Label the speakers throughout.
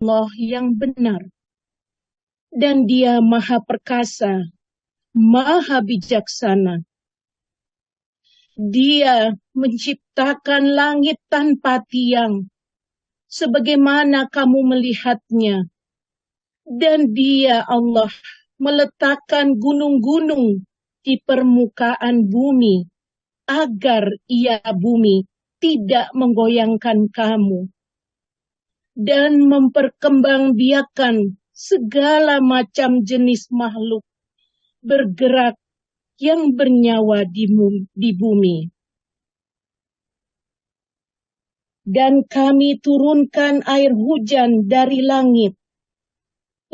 Speaker 1: Allah yang benar. Dan Dia Maha Perkasa, Maha Bijaksana. Dia menciptakan langit tanpa tiang, sebagaimana kamu melihatnya. Dan Dia Allah meletakkan gunung-gunung di permukaan bumi, agar bumi tidak menggoyangkan kamu. Dan memperkembangbiakan segala macam jenis makhluk bergerak yang bernyawa di bumi. Dan kami turunkan air hujan dari langit,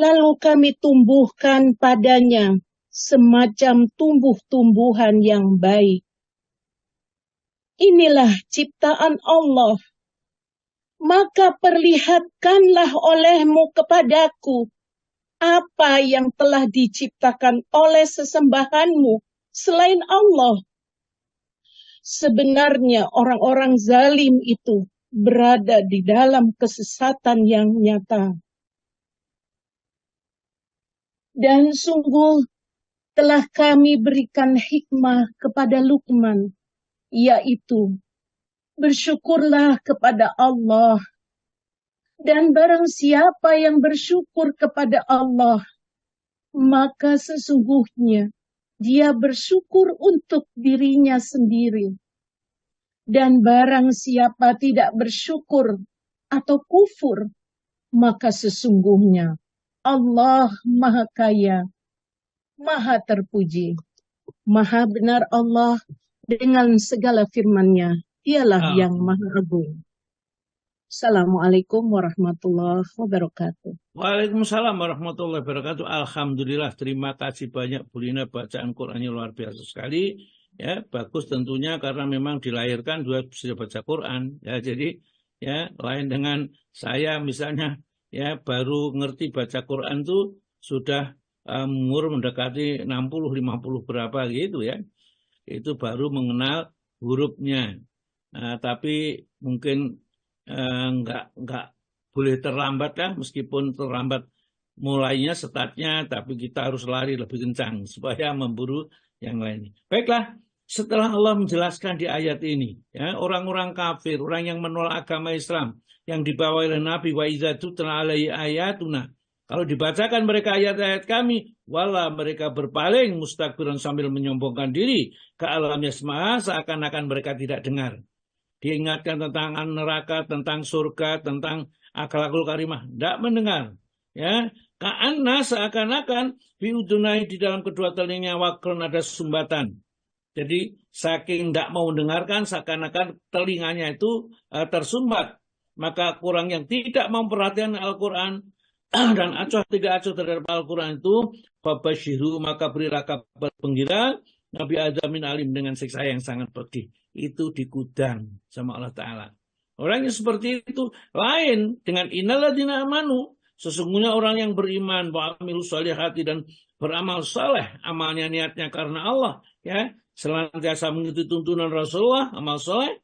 Speaker 1: lalu kami tumbuhkan padanya semacam tumbuh-tumbuhan yang baik. Inilah ciptaan Allah. Maka perlihatkanlah olehmu kepadaku apa yang telah diciptakan oleh sesembahanmu selain Allah. Sebenarnya orang-orang zalim itu berada di dalam kesesatan yang nyata. Dan sungguh telah kami berikan hikmah kepada Luqman, yaitu bersyukurlah kepada Allah. Dan barang siapa yang bersyukur kepada Allah, maka sesungguhnya dia bersyukur untuk dirinya sendiri. Dan barang siapa tidak bersyukur atau kufur, maka sesungguhnya Allah Maha Kaya, Maha Terpuji. Maha benar Allah dengan segala firman-Nya. Dialah yang Maha Agung. Assalamualaikum warahmatullahi wabarakatuh.
Speaker 2: Waalaikumsalam warahmatullahi wabarakatuh. Alhamdulillah, terima kasih banyak Bu Lina, bacaan Qur'annya luar biasa sekali. Ya, bagus tentunya karena memang dilahirkan juga bisa baca Quran. Ya, jadi ya lain dengan saya misalnya ya baru ngerti baca Quran tuh sudah umur mendekati 60-50 berapa gitu ya. Itu baru mengenal hurufnya. Tapi mungkin nggak boleh terlambat ya, meskipun terlambat mulainya startnya, tapi kita harus lari lebih kencang supaya memburu yang lainnya. Baiklah, setelah Allah menjelaskan di ayat ini, ya orang-orang kafir, orang yang menolak agama Islam yang dibawa oleh Nabi, wa idza tutla alaihi ayatuna, kalau dibacakan mereka ayat-ayat kami, wala mereka berpaling mustakbiran sambil menyombongkan diri ke alam yasma, seakan-akan mereka tidak dengar. Diingatkan tentang neraka, tentang surga, tentang akhlakul karimah, tidak mendengar. Ya, ka'anna seakan-akan biudunai di dalam kedua telinganya wakron ada sumbatan. Jadi saking tidak mau mendengarkan, seakan-akan telinganya itu tersumbat. Maka orang yang tidak memperhatikan Al-Quran dan tidak acuh terhadap Al-Quran itu, babasyiru maka berilah kabar penggila Nabi Adamin alim dengan siksa yang sangat pedih. Itu dikudang sama Allah Ta'ala. Orang yang seperti itu lain dengan innalladzina amanu. Sesungguhnya orang yang beriman, wa'amilu sholihati dan beramal saleh, amalnya niatnya karena Allah, ya, senantiasa mengikuti tuntunan Rasulullah, amal saleh,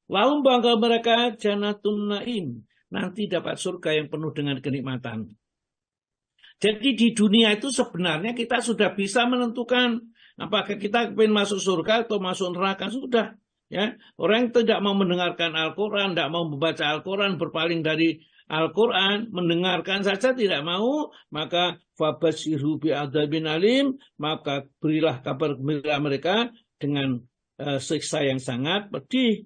Speaker 2: lalu bakal mereka jannatun naim, nanti dapat surga yang penuh dengan kenikmatan. Jadi di dunia itu sebenarnya kita sudah bisa menentukan apakah kita ingin masuk surga atau masuk neraka, sudah. Ya, orang yang tidak mau mendengarkan Al-Quran, tidak mau membaca Al-Quran, berpaling dari Al-Quran, mendengarkan saja tidak mau, maka fabasyiru bi'adzabin alim, maka berilah kabar gembira mereka dengan siksa yang sangat pedih.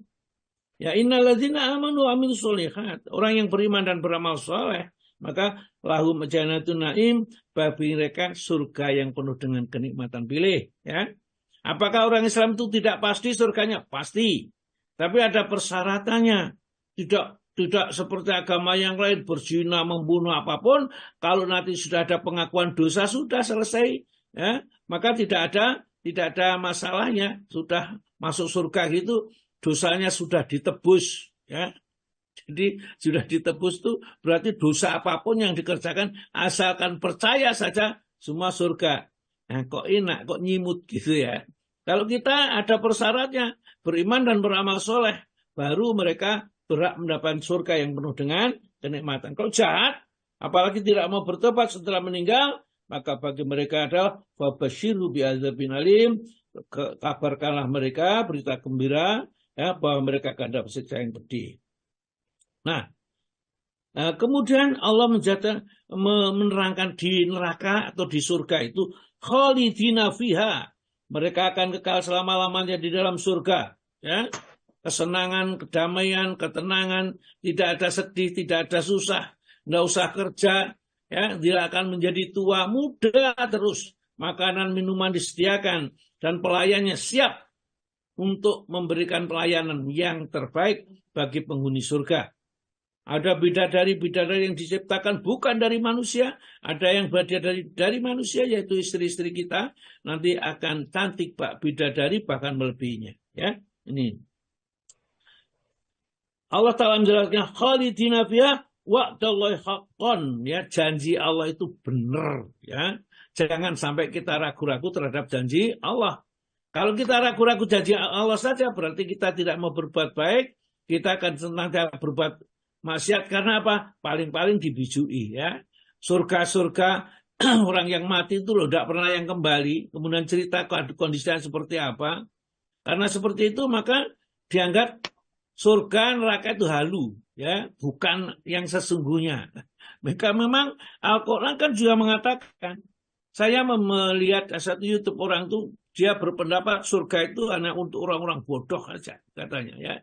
Speaker 2: Ya, innalladzina amanu wa amilus sholihat, orang yang beriman dan beramal saleh, maka lahum jannatun naim, bagi mereka surga yang penuh dengan kenikmatan. Pilih, ya. Apakah orang Islam itu tidak pasti surganya? Pasti. Tapi ada persyaratannya. Tidak seperti agama yang lain berzina, membunuh apapun. Kalau nanti sudah ada pengakuan dosa sudah selesai, ya, maka tidak ada masalahnya. Sudah masuk surga gitu, dosanya sudah ditebus, ya. Jadi sudah ditebus itu berarti dosa apapun yang dikerjakan asalkan percaya saja semua surga. Nah, kok enak, kok nyimut gitu ya. Kalau kita ada persyaratnya, beriman dan beramal soleh, baru mereka berhak mendapatkan surga yang penuh dengan kenikmatan. Kalau jahat, apalagi tidak mau bertobat setelah meninggal, maka bagi mereka adalah fabasyiru bi'adzabin alim, kabarkanlah mereka berita gembira ya, bahwa mereka akan dapat siksa yang pedih. Nah, kemudian Allah menerangkan di neraka atau di surga itu khalidina fiha, mereka akan kekal selama-lamanya di dalam surga, ya. Kesenangan, kedamaian, ketenangan, tidak ada sedih, tidak ada susah, tidak usah kerja, ya, dia akan menjadi tua muda terus, makanan minuman disediakan dan pelayannya siap untuk memberikan pelayanan yang terbaik bagi penghuni surga. Ada bidadari-bidadari yang diciptakan bukan dari manusia, ada yang dari manusia, yaitu istri-istri kita nanti akan cantik Pak bidadari bahkan melebihinya. Ya, ini Allah Ta'ala menjelaskan khalidina fiha wa'dallahi haqqan, ya, janji Allah itu benar, ya. Jangan sampai kita ragu-ragu terhadap janji Allah. Kalau kita ragu-ragu janji Allah saja berarti kita tidak mau berbuat baik, kita akan senantiasa berbuat maksiat. Karena apa? Paling-paling dibijui, ya. Surga-surga orang yang mati itu loh tidak pernah yang kembali, kemudian cerita kondisinya seperti apa. Karena seperti itu maka dianggap surga neraka itu halu, ya, bukan yang sesungguhnya. Maka memang Al-Quran kan juga mengatakan, saya melihat satu YouTube orang tuh dia berpendapat surga itu hanya untuk orang-orang bodoh saja katanya, ya,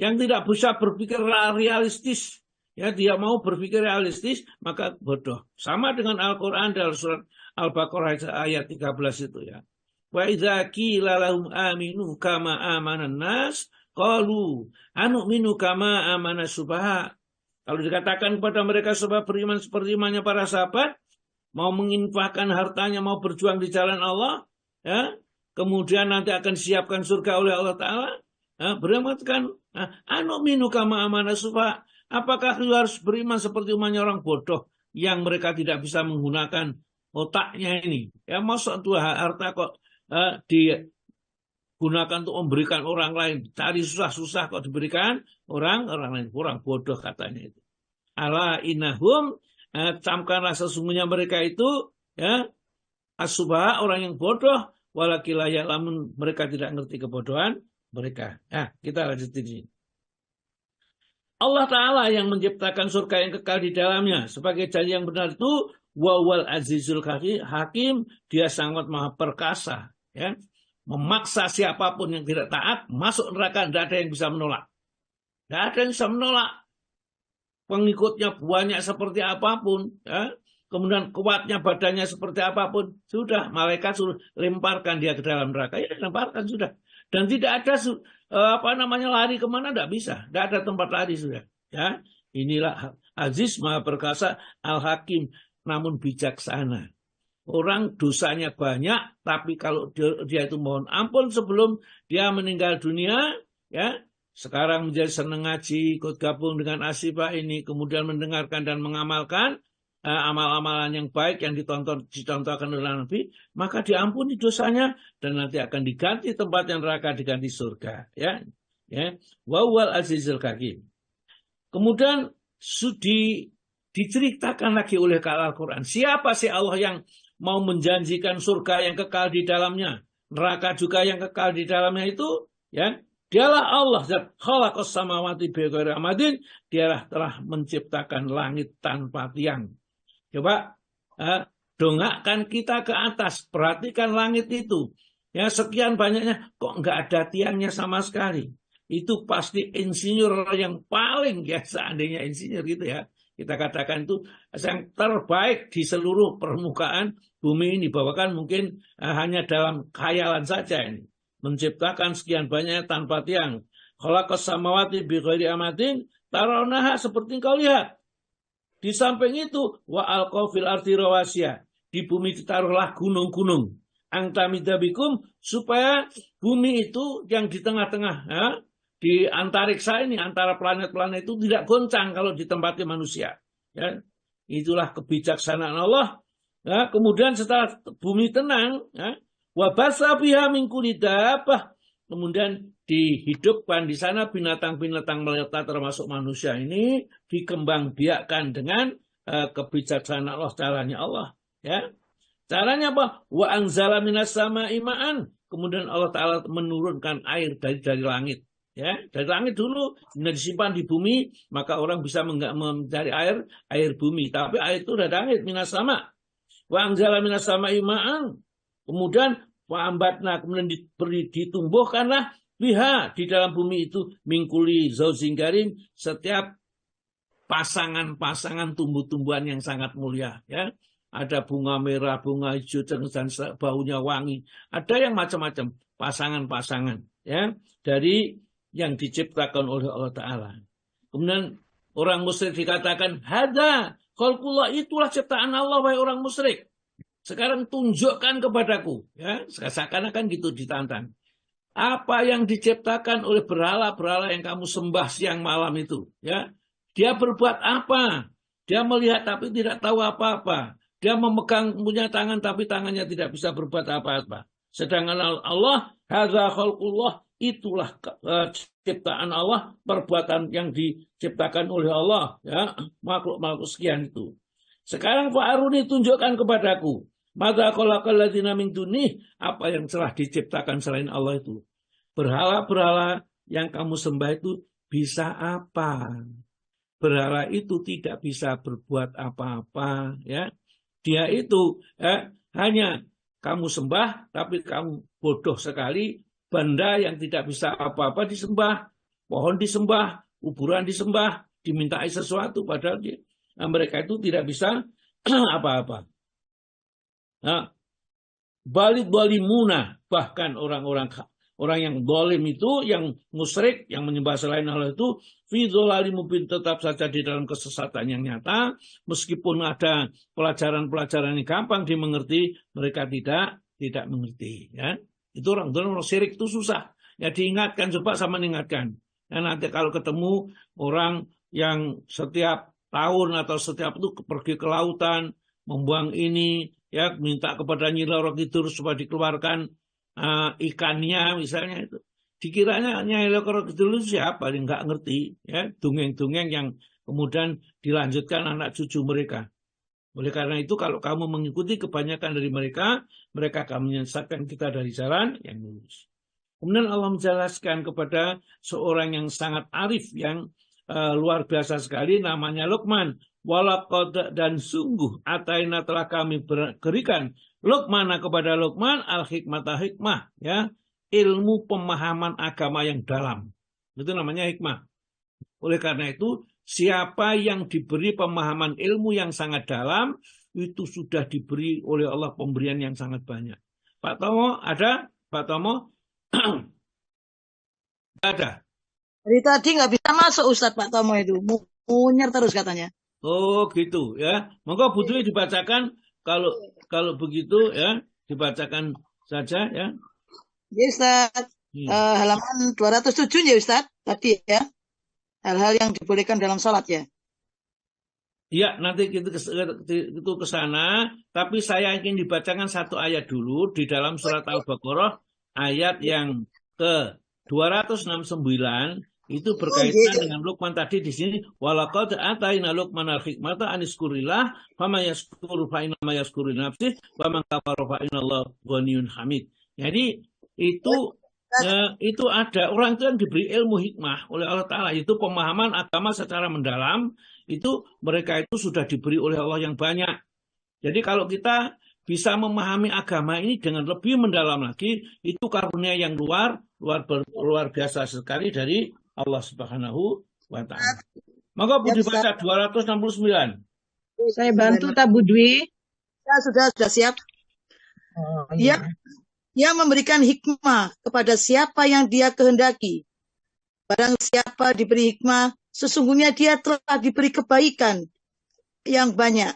Speaker 2: yang tidak bisa berpikir realistis, ya, dia mau berpikir realistis maka bodoh. Sama dengan Al-Quran dalam surat Al-Baqarah ayat 13 itu, ya. Wa idza qila lahum aminu kama amanan nas qalu anu'minu kama amana subaha. Kalau dikatakan kepada mereka sebab beriman seperti imannya para sahabat, mau menginfakkan hartanya, mau berjuang di jalan Allah, ya, kemudian nanti akan disiapkan surga oleh Allah Ta'ala, ya, beliau mengatakan anu'minu kama amana subaha. Apakah lu harus beriman seperti imannya orang bodoh yang mereka tidak bisa menggunakan otaknya ini? Ya, masuk tuh harta kok digunakan untuk memberikan orang lain, cari susah-susah kok diberikan orang lain, kurang bodoh katanya itu. Ala innahum, camkanlah sesungguhnya mereka itu, ya, as-subha, orang yang bodoh, walakila ya'lamun, mereka tidak ngerti kebodohan mereka. Nah, kita lanjut di sini. Allah Ta'ala yang menciptakan surga yang kekal di dalamnya sebagai janji yang benar itu wawal azizul hakim, dia sangat maha perkasa, ya. Memaksa siapapun yang tidak taat masuk neraka, tidak ada yang bisa menolak. Tidak ada yang bisa menolak. Pengikutnya banyak seperti apapun, ya. Kemudian kuatnya badannya seperti apapun, sudah malaikat suruh lemparkan dia ke dalam neraka, ya lemparkan sudah. Dan tidak ada lari kemana, tidak bisa, tidak ada tempat lari sudah. Ya, inilah Aziz Maha Perkasa Al-Hakim, namun bijaksana. Orang dosanya banyak, tapi kalau dia itu mohon ampun sebelum dia meninggal dunia, ya, sekarang menjadi senang ngaji, ikut gabung dengan Asifah ini, kemudian mendengarkan dan mengamalkan amal-amalan yang baik yang dicontohkan oleh Nabi, maka diampuni dosanya dan nanti akan diganti tempat yang neraka, diganti surga, ya. Ya, wawal azizul hakim. Kemudian diceritakan lagi oleh Al-Quran, siapa sih Allah yang mau menjanjikan surga yang kekal di dalamnya, neraka juga yang kekal di dalamnya itu, ya, dialah Allah zat khalaqas samawati bighairi amadin, dialah telah menciptakan langit tanpa tiang. Coba dongakkan kita ke atas, perhatikan langit itu, ya, sekian banyaknya kok nggak ada tiangnya sama sekali. Itu pasti insinyur yang paling, ya, seandainya insinyur gitu, ya, kita katakan itu yang terbaik di seluruh permukaan bumi ini, bahkan mungkin hanya dalam khayalan saja ini menciptakan sekian banyak tanpa tiang. Khalaqas samawati bighairi amadin tarawnaha, seperti kau lihat. Di samping itu wa alqa fil ardi rawasiya, di bumi ditaruhlah gunung-gunung, angtamidabikum, supaya bumi itu yang di tengah-tengah, ya, di antariksa ini, antara planet-planet itu tidak goncang kalau ditempati manusia. Ya, itulah kebijaksanaan Allah. Ya, kemudian setelah bumi tenang, ya, wabasa biha min kulli dabbah, kemudian dihidupkan di sana binatang-binatang melata termasuk manusia ini, dikembangbiakkan dengan kebijaksanaan Allah, caranya Allah. Ya, caranya apa? Wa anzala minas sama'i ma'an. Kemudian Allah Ta'ala menurunkan air dari langit. Ya, dari langit dulu disimpan di bumi, maka orang bisa mencari air bumi. Tapi air itu dari langit, minas sama. Wa anzala minas sama'i ma'an. Kemudian wa ambatna, kemudian ditumbuhkanlah biha, di dalam bumi itu, mingkuli zaujin karim, setiap pasangan-pasangan tumbuh-tumbuhan yang sangat mulia. Ya, ada bunga merah, bunga hijau, dan baunya wangi. Ada yang macam-macam pasangan-pasangan, ya, dari yang diciptakan oleh Allah Ta'ala. Kemudian orang musyrik dikatakan, hada khalqullah, itulah ciptaan Allah, wahai orang musyrik. Sekarang tunjukkan kepadaku. Ya, seakan-akan gitu ditantang. Apa yang diciptakan oleh berhala-berhala yang kamu sembah siang malam itu. Ya, dia berbuat apa? Dia melihat tapi tidak tahu apa-apa. Dia memegang, punya tangan tapi tangannya tidak bisa berbuat apa-apa. Sedangkan Allah, hadza khalqullah, itulah ciptaan Allah, perbuatan yang diciptakan oleh Allah, ya, makhluk-makhluk sekian itu. Sekarang fa'aruni, tunjukkan kepadaku, madza khalaqal ladzina min dunih, apa yang telah diciptakan selain Allah itu. Berhala-berhala yang kamu sembah itu bisa apa? Berhala itu tidak bisa berbuat apa-apa, ya. Dia itu hanya kamu sembah, tapi kamu bodoh sekali. Benda yang tidak bisa apa-apa disembah, pohon disembah, kuburan disembah, dimintai sesuatu, padahal mereka itu tidak bisa apa-apa. Nah, balik zalimuna, bahkan orang yang zalim itu, yang musyrik, yang menyembah selain Allah itu, fi dzalalim mubin, tetap saja di dalam kesesatan yang nyata. Meskipun ada pelajaran-pelajaran yang gampang dimengerti, mereka tidak mengerti, ya. Itu orang syirik itu susah. Ya, diingatkan, coba sama mengingatkan. Dan nanti kalau ketemu orang yang setiap tahun atau setiap itu pergi ke lautan, membuang ini, ya, minta kepada Nyi Roro Kidul supaya dikeluarkan ikannya misalnya itu. Dikiranya Nyi Roro Kidul itu siapa? Dia nggak ngerti. Ya, dongeng-dongeng yang kemudian dilanjutkan anak cucu mereka. Oleh karena itu, kalau kamu mengikuti kebanyakan dari mereka akan menyesatkan kita dari jalan yang lurus. Kemudian Allah menjelaskan kepada seorang yang sangat arif, yang luar biasa sekali, namanya Luqman. Walaqad, dan sungguh ataina, telah kami berikan Luqmana, kepada Luqman, al-hikmata, hikmah, ya, ilmu pemahaman agama yang dalam. Itu namanya hikmah. Oleh karena itu, siapa yang diberi pemahaman ilmu yang sangat dalam, itu sudah diberi oleh Allah pemberian yang sangat banyak. Pak Tomo, ada? Pak Tomo? Ada.
Speaker 3: Dari tadi nggak bisa masuk Ustadz, Pak Tomo itu. Munyer terus katanya.
Speaker 2: Oh gitu ya. Monggo Bu Dwi dibacakan, kalau begitu ya, dibacakan saja ya.
Speaker 3: Ya Ustadz, halaman 207 ya Ustadz, tadi ya. Hal-hal yang dibolehkan dalam sholat ya.
Speaker 2: Iya, nanti itu ke sana, tapi saya ingin dibacakan satu ayat dulu di dalam surat Al-Baqarah, ayat yang ke 269, itu berkaitan dengan Luqman tadi di sini. Walaqad ataina Luqmanal hikmata aniskurillah fama yaskuru fa inna ma yaskuru nafsih wa man kafara fa innallaha ghaniyyun hamid. Jadi itu ada orang itu yang diberi ilmu hikmah oleh Allah Ta'ala, itu pemahaman agama secara mendalam, itu mereka itu sudah diberi oleh Allah yang banyak. Jadi kalau kita bisa memahami agama ini dengan lebih mendalam lagi, itu karunia yang luar biasa sekali dari Allah Subhanahu wa Ta'ala. Maka Bu dibaca 269.
Speaker 1: Saya bantu tak Bu Dwi?
Speaker 3: Ya, sudah siap.
Speaker 1: Oh, iya.
Speaker 3: Dia memberikan hikmah kepada siapa yang dia kehendaki. Barang siapa diberi hikmah, sesungguhnya dia telah diberi kebaikan yang banyak.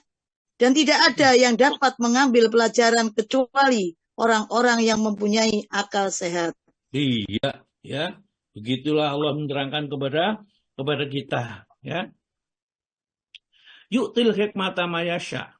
Speaker 3: Dan tidak ada yang dapat mengambil pelajaran kecuali orang-orang yang mempunyai akal sehat.
Speaker 2: Iya, ya. Begitulah Allah menerangkan kepada kita, ya. Yu'til hikmata mayasya.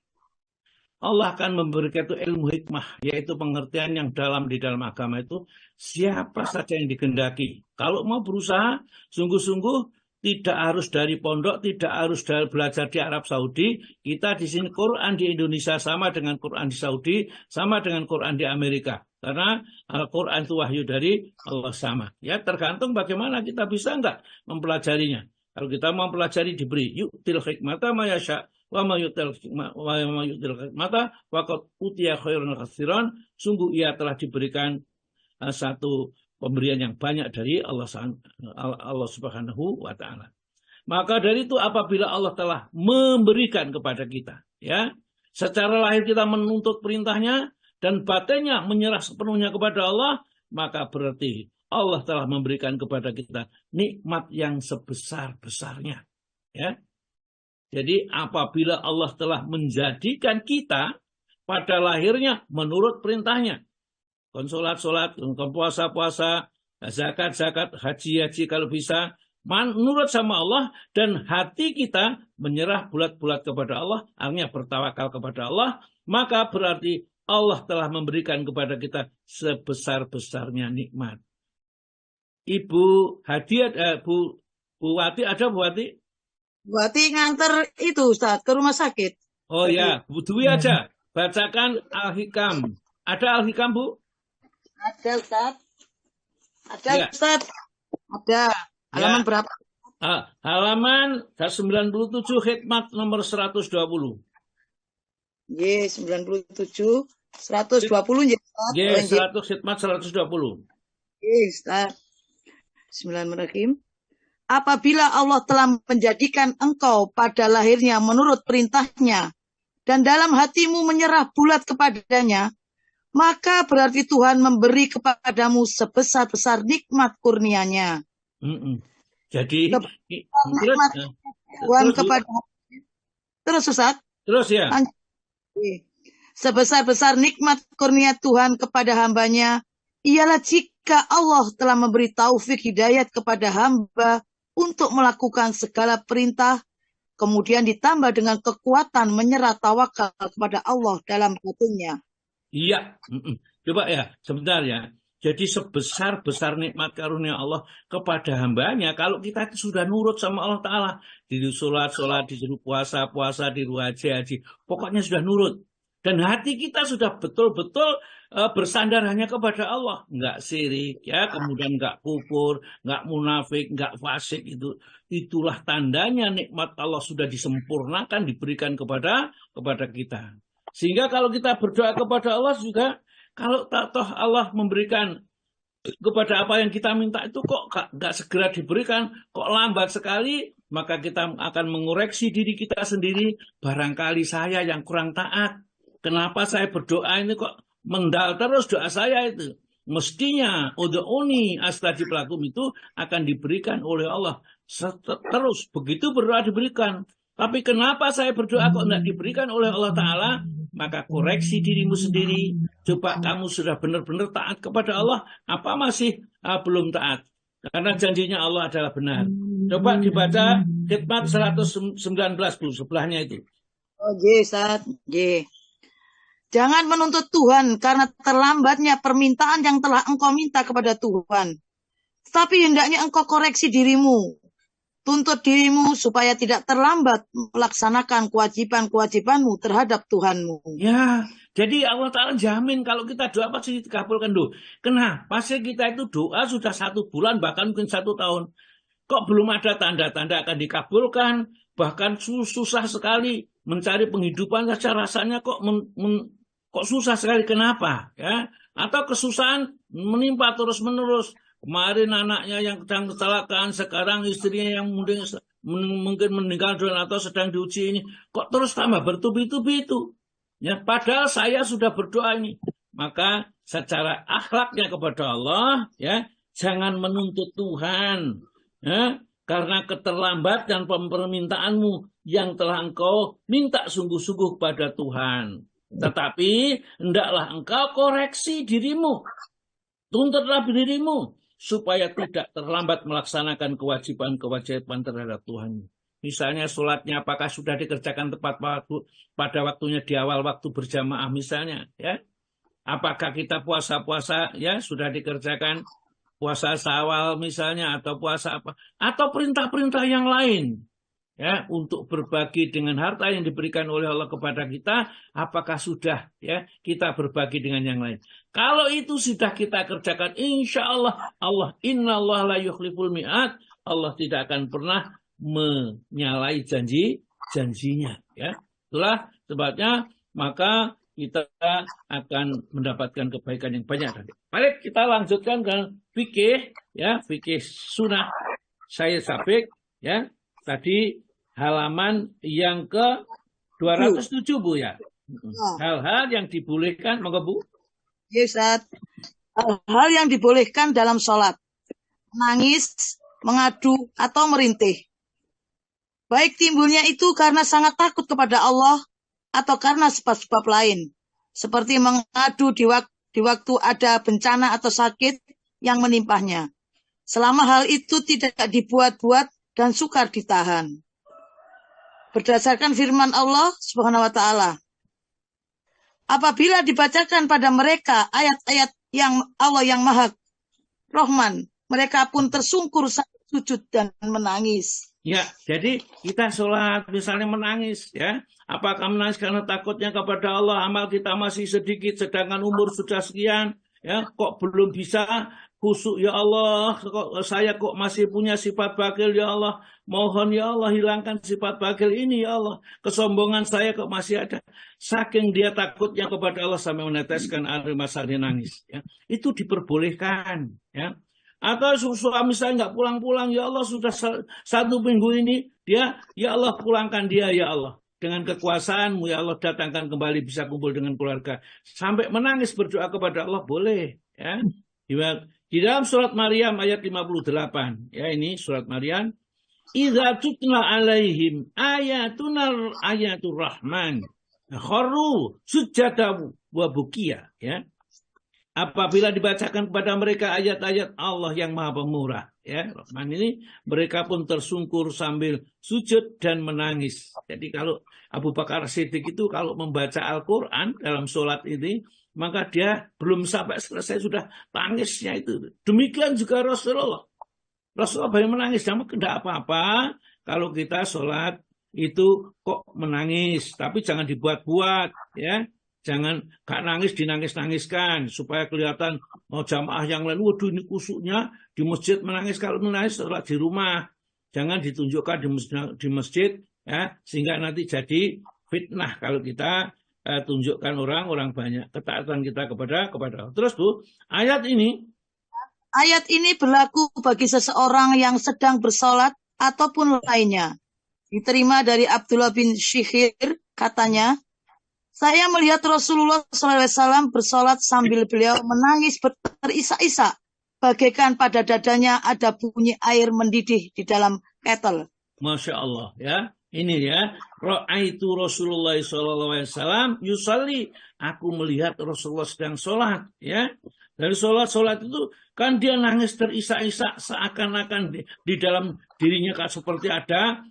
Speaker 2: Allah akan memberikan itu ilmu hikmah, yaitu pengertian yang dalam di dalam agama itu siapa saja yang dikehendaki. Kalau mau berusaha sungguh-sungguh, tidak harus dari pondok, tidak harus belajar di Arab Saudi. Kita di sini Quran di Indonesia sama dengan Quran di Saudi, sama dengan Quran di Amerika. Karena Al-Quran itu wahyu dari Allah sama. Ya, tergantung bagaimana kita bisa enggak mempelajarinya. Kalau kita mau mempelajari diberi yu'til hikmata ma yasha wa ma yu'til hikmata wa qad utiya khairan katsiran. Sungguh ia telah diberikan satu pemberian yang banyak dari Allah Subhanahu wa Ta'ala. Maka dari itu apabila Allah telah memberikan kepada kita, ya, secara lahir kita menuntut perintahnya dan batinnya menyerah sepenuhnya kepada Allah, maka berarti Allah telah memberikan kepada kita nikmat yang sebesar-besarnya. Ya. Jadi apabila Allah telah menjadikan kita pada lahirnya menurut perintahnya, sholat, puasa, zakat, haji kalau bisa, menurut sama Allah, dan hati kita menyerah bulat-bulat kepada Allah, artinya bertawakal kepada Allah, maka berarti Allah telah memberikan kepada kita sebesar-besarnya nikmat. Ibu Hadiah, Bu Wati ada Bu Wati?
Speaker 3: Bu Wati nganter itu Ustaz ke rumah sakit.
Speaker 2: Oh ya, Bu Dwi aja. Bacakan Al-Hikam. Ada Al-Hikam, Bu?
Speaker 3: Ada Ustaz. Ada
Speaker 2: Ya.
Speaker 3: Ustaz. Ada. Halaman
Speaker 2: Ya.
Speaker 3: berapa?
Speaker 2: Halaman 97 hikmat nomor 120.
Speaker 3: Ye, 97 120 ya Ustaz.
Speaker 2: Ye, 100 hikmat 120.
Speaker 3: Ye, Ustaz. Bismillahirrahmanirrahim. Apabila Allah telah menjadikan engkau pada lahirnya menurut perintahnya dan dalam hatimu menyerah bulat kepadanya, maka berarti Tuhan memberi kepadamu sebesar-besar nikmat kurnia-Nya.
Speaker 2: Jadi
Speaker 3: Nikmat Tuhan kepada terus Ustaz.
Speaker 2: Terus ya.
Speaker 3: Sebesar-besar nikmat kurnia Tuhan kepada hambanya ialah jika Allah telah memberi taufik hidayat kepada hamba untuk melakukan segala perintah, kemudian ditambah dengan kekuatan menyerah tawakal kepada Allah dalam batinnya.
Speaker 2: Iya. Coba ya, sebentar ya. Jadi sebesar-besar nikmat karunia Allah kepada hambanya, kalau kita sudah nurut sama Allah Ta'ala, disuruh sholat, disuruh puasa, disuruh haji, pokoknya sudah nurut. Dan hati kita sudah betul-betul bersandar hanya kepada Allah. Enggak sirik, ya, kemudian enggak kufur, enggak munafik, enggak fasik. Itulah tandanya nikmat Allah sudah disempurnakan, diberikan kepada kita. Sehingga kalau kita berdoa kepada Allah juga, kalau toh Allah memberikan kepada apa yang kita minta itu kok nggak segera diberikan, kok lambat sekali, maka kita akan mengoreksi diri kita sendiri. Barangkali saya yang kurang taat. Kenapa saya berdoa ini kok mendal terus doa saya itu? Mestinya ud'uni astajib lakum itu akan diberikan oleh Allah terus. Begitu berdoa diberikan. Tapi kenapa saya berdoa kok tidak diberikan oleh Allah Ta'ala? Maka koreksi dirimu sendiri. Coba kamu sudah benar-benar taat kepada Allah, apa masih belum taat? Karena janjinya Allah adalah benar. Coba dibaca hikmat 119 Bu, sebelahnya itu.
Speaker 3: Oh, Ustaz. Jangan menuntut Tuhan karena terlambatnya permintaan yang telah engkau minta kepada Tuhan. Tapi hendaknya engkau koreksi dirimu. Tuntut dirimu supaya tidak terlambat melaksanakan kewajiban-kewajibanmu terhadap Tuhanmu.
Speaker 2: Ya, jadi Allah Ta'ala jamin kalau kita doa pasti dikabulkan. Kenapa sih kita itu doa sudah 1 bulan, bahkan mungkin 1 tahun. Kok belum ada tanda-tanda akan dikabulkan? Bahkan susah sekali mencari penghidupan saja rasanya kok susah sekali. Kenapa? Ya? Atau kesusahan menimpa terus-menerus. Kemarin anaknya yang sedang kecelakaan, sekarang istrinya yang mungkin meninggal dunia atau sedang diuji ini. Kok terus tambah bertubi-tubi itu? Ya, padahal saya sudah berdoa ini. Maka secara akhlaknya kepada Allah, ya, jangan menuntut Tuhan. Ya, karena keterlambatan permintaanmu yang telah engkau minta sungguh-sungguh pada Tuhan. Tetapi hendaklah engkau koreksi dirimu. Tuntutlah dirimu supaya tidak terlambat melaksanakan kewajiban-kewajiban terhadap Tuhan. Misalnya sholatnya apakah sudah dikerjakan tepat waktu, pada waktunya di awal waktu berjamaah misalnya, ya? Apakah kita puasa-puasa ya sudah dikerjakan puasa Syawal misalnya, atau puasa apa, atau perintah-perintah yang lain, ya, untuk berbagi dengan harta yang diberikan oleh Allah kepada kita, apakah sudah, ya, kita berbagi dengan yang lain? Kalau itu sudah kita kerjakan, insya Allah, innallaha la yukhliful mi'ad, Allah tidak akan pernah menyalahi janjinya, ya. Itulah sebabnya maka kita akan mendapatkan kebaikan yang banyak. Baik, kita lanjutkan ke fikih, ya, fikih sunnah saya sabik, ya. Tadi halaman yang ke 207, Bu, ya. Hal-hal yang dibolehkan, monggo, Bu.
Speaker 3: Ya, Ustaz. Hal yang dibolehkan dalam sholat: menangis, mengadu, atau merintih. Baik timbulnya itu karena sangat takut kepada Allah atau karena sebab-sebab lain, seperti mengadu di waktu ada bencana atau sakit yang menimpahnya, selama hal itu tidak dibuat-buat dan sukar ditahan. Berdasarkan firman Allah Subhanahu wa Ta'ala, apabila dibacakan pada mereka ayat-ayat yang Allah yang Maha Rahman, mereka pun tersungkur sampai sujud dan menangis.
Speaker 2: Ya, jadi kita sholat misalnya menangis, ya. Apakah menangis karena takutnya kepada Allah, amal kita masih sedikit, sedangkan umur sudah sekian, ya, kok belum bisa khusyuk, ya Allah, saya kok masih punya sifat bagil, ya Allah, mohon ya Allah hilangkan sifat bagil ini, ya Allah, kesombongan saya kok masih ada. Saking dia takutnya kepada Allah sampai meneteskan air mata, dia nangis, ya. Itu diperbolehkan, ya. Atau suami saya nggak pulang-pulang, ya Allah, sudah 1 minggu ini dia, ya Allah, pulangkan dia, ya Allah, dengan kekuasaanmu, ya Allah, datangkan kembali bisa kumpul dengan keluarga, sampai menangis berdoa kepada Allah, boleh, ya. Di dalam surat Maryam ayat 58, ya, ini surat Maryam, idza tutla alaihim ayatur rahman kharru sujada wa bukiya, ya. Apabila dibacakan kepada mereka ayat-ayat Allah yang Maha Pemurah, ya, Rahman ini, mereka pun tersungkur sambil sujud dan menangis. Jadi kalau Abu Bakar Siddiq itu kalau membaca Al-Quran dalam sholat ini, maka dia belum sampai selesai sudah tangisnya itu. Demikian juga Rasulullah. Rasulullah banyak menangis, namun tidak apa-apa kalau kita sholat itu kok menangis, tapi jangan dibuat-buat, ya. Jangan gak nangis dinangis-nangiskan supaya kelihatan jamaah yang lain, waduh ini kusuknya di masjid menangis. Kalau menangis sholat di rumah, jangan ditunjukkan di masjid, ya, sehingga nanti jadi fitnah kalau kita tunjukkan orang banyak ketaatan kita kepada Allah. Terus, Bu, ayat ini
Speaker 3: berlaku bagi seseorang yang sedang bersolat ataupun lainnya. Diterima dari Abdullah bin Shikhir, katanya, saya melihat Rasulullah SAW bersolat sambil beliau menangis terisak-isak, bagaikan pada dadanya ada bunyi air mendidih di dalam ketel.
Speaker 2: Masya Allah, ya. Ini, ya, ra'aitu Rasulullah SAW yusalli, aku melihat Rasulullah sedang sholat, ya. Dari sholat itu kan dia nangis terisak-isak, seakan-akan di dalam dirinya kan seperti ada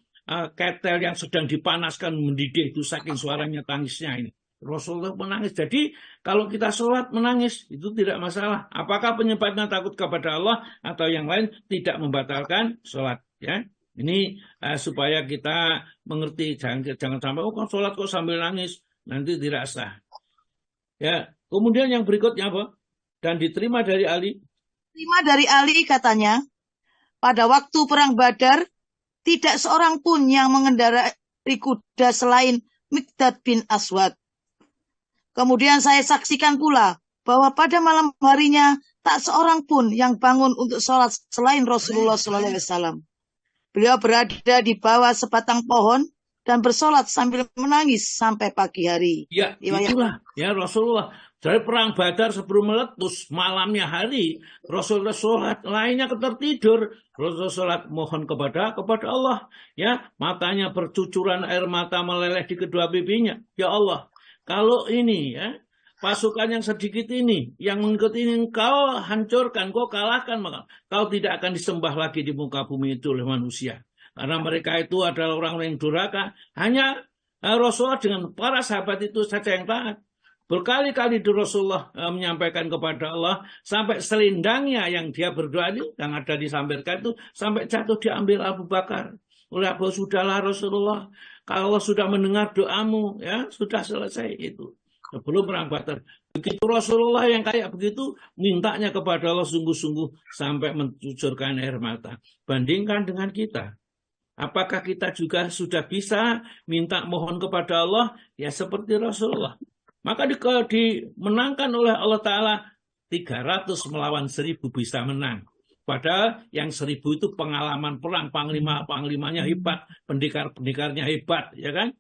Speaker 2: ketel yang sedang dipanaskan mendidih, itu saking suaranya tangisnya ini. Rasulullah menangis. Jadi kalau kita sholat menangis itu tidak masalah. Apakah penyebabnya takut kepada Allah atau yang lain, tidak membatalkan sholat, ya. Ini supaya kita mengerti, jangan sampai kan sholat kok sambil nangis, nanti tidak sah. Ya, kemudian yang berikutnya apa? Dan diterima dari Ali.
Speaker 3: Diterima dari Ali, katanya, pada waktu perang Badar tidak seorang pun yang mengendarai kuda selain Miqdad bin Aswad. Kemudian saya saksikan pula bahwa pada malam harinya tak seorang pun yang bangun untuk sholat selain Rasulullah SAW. Beliau berada di bawah sebatang pohon dan bersolat sambil menangis sampai pagi hari.
Speaker 2: Ya, itulah, ya, Rasulullah. Dari perang Badar sebelum meletus, malamnya hari, Rasulullah sholat, lainnya tertidur. Rasulullah sholat mohon kepada Allah. Ya, matanya bercucuran air mata meleleh di kedua pipinya. Ya Allah, kalau ini, ya, pasukan yang sedikit ini, yang mengikuti ini kau hancurkan, kau kalahkan, maka kau tidak akan disembah lagi di muka bumi itu oleh manusia. Karena mereka itu adalah orang-orang yang durhaka. Hanya Rasulullah dengan para sahabat itu saja yang taat. Berkali-kali Rasulullah menyampaikan kepada Allah, sampai selendangnya yang dia berdoa itu, yang ada disampaikan itu, sampai jatuh diambil Abu Bakar. Oleh Abu, sudahlah Rasulullah, kalau Allah sudah mendengar doamu, ya sudah selesai itu. Sebelum perang Badar. Begitu Rasulullah yang kayak begitu, mintanya kepada Allah sungguh-sungguh sampai mencucurkan air mata. Bandingkan dengan kita. Apakah kita juga sudah bisa minta mohon kepada Allah? Ya seperti Rasulullah. Maka dimenangkan oleh Allah Ta'ala 300 melawan 1000 bisa menang. Padahal yang 1000 itu pengalaman perang, panglimanya hebat, pendekar-pendekarnya hebat, ya kan?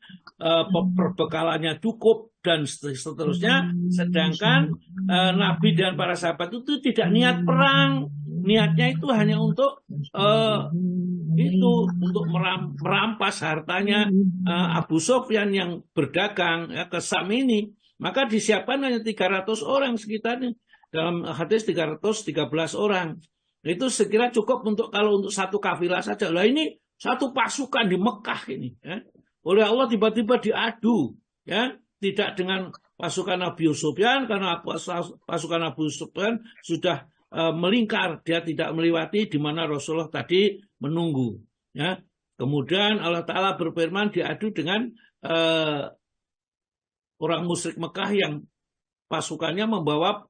Speaker 2: Perbekalannya cukup dan seterusnya. Sedangkan Nabi dan para sahabat itu tidak niat perang, niatnya itu hanya untuk untuk merampas hartanya Abu Sufyan yang berdagang ya, ke Sam ini. Maka disiapkan hanya 300 orang sekitarnya. Dalam hadis 313 orang. Itu sekira cukup kalau untuk satu kafilah saja. Lah ini satu pasukan di Mekah ini. Ya. Oleh Allah tiba-tiba diadu. Ya. Tidak dengan pasukan Abu Sufyan, karena pasukan Abu Sufyan sudah melingkar. Dia tidak melewati di mana Rasulullah tadi menunggu. Ya. Kemudian Allah Ta'ala berfirman diadu dengan orang musyrik Mekah yang pasukannya membawa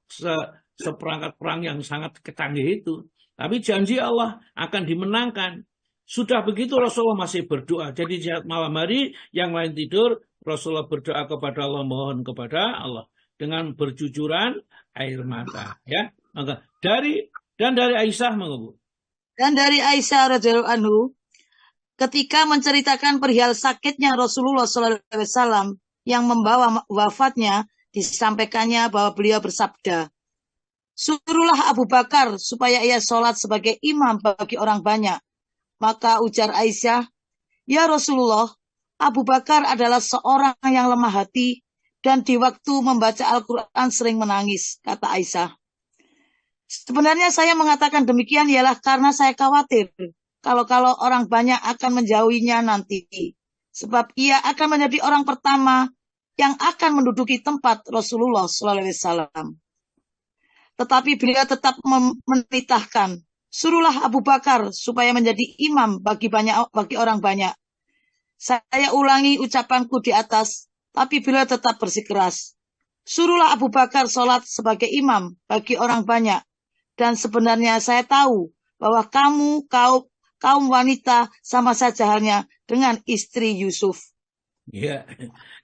Speaker 2: seperangkat perang yang sangat canggih itu. Tapi janji Allah akan dimenangkan. Sudah begitu Rasulullah masih berdoa. Jadi malam hari yang lain tidur, Rasulullah berdoa kepada Allah, mohon kepada Allah dengan bercucuran air mata. Ya, maka dari Aisyah mengubu.
Speaker 3: Dan dari Aisyah radhiyallahu anhu, ketika menceritakan perihal sakitnya Rasulullah SAW yang membawa wafatnya, disampaikannya bahwa beliau bersabda, suruhlah Abu Bakar supaya ia sholat sebagai imam bagi orang banyak. Maka ujar Aisyah, ya Rasulullah, Abu Bakar adalah seorang yang lemah hati dan di waktu membaca Al-Quran sering menangis, kata Aisyah. Sebenarnya saya mengatakan demikian ialah karena saya khawatir kalau orang banyak akan menjauhinya nanti. Sebab ia akan menjadi orang pertama yang akan menduduki tempat Rasulullah SAW. Tetapi beliau tetap menitahkan, suruhlah Abu Bakar supaya menjadi imam bagi orang banyak. Saya ulangi ucapanku di atas, tapi beliau tetap bersikeras. Suruhlah Abu Bakar sholat sebagai imam bagi orang banyak. Dan sebenarnya saya tahu bahwa kaum wanita sama saja halnya dengan istri Yusuf.
Speaker 2: Ya,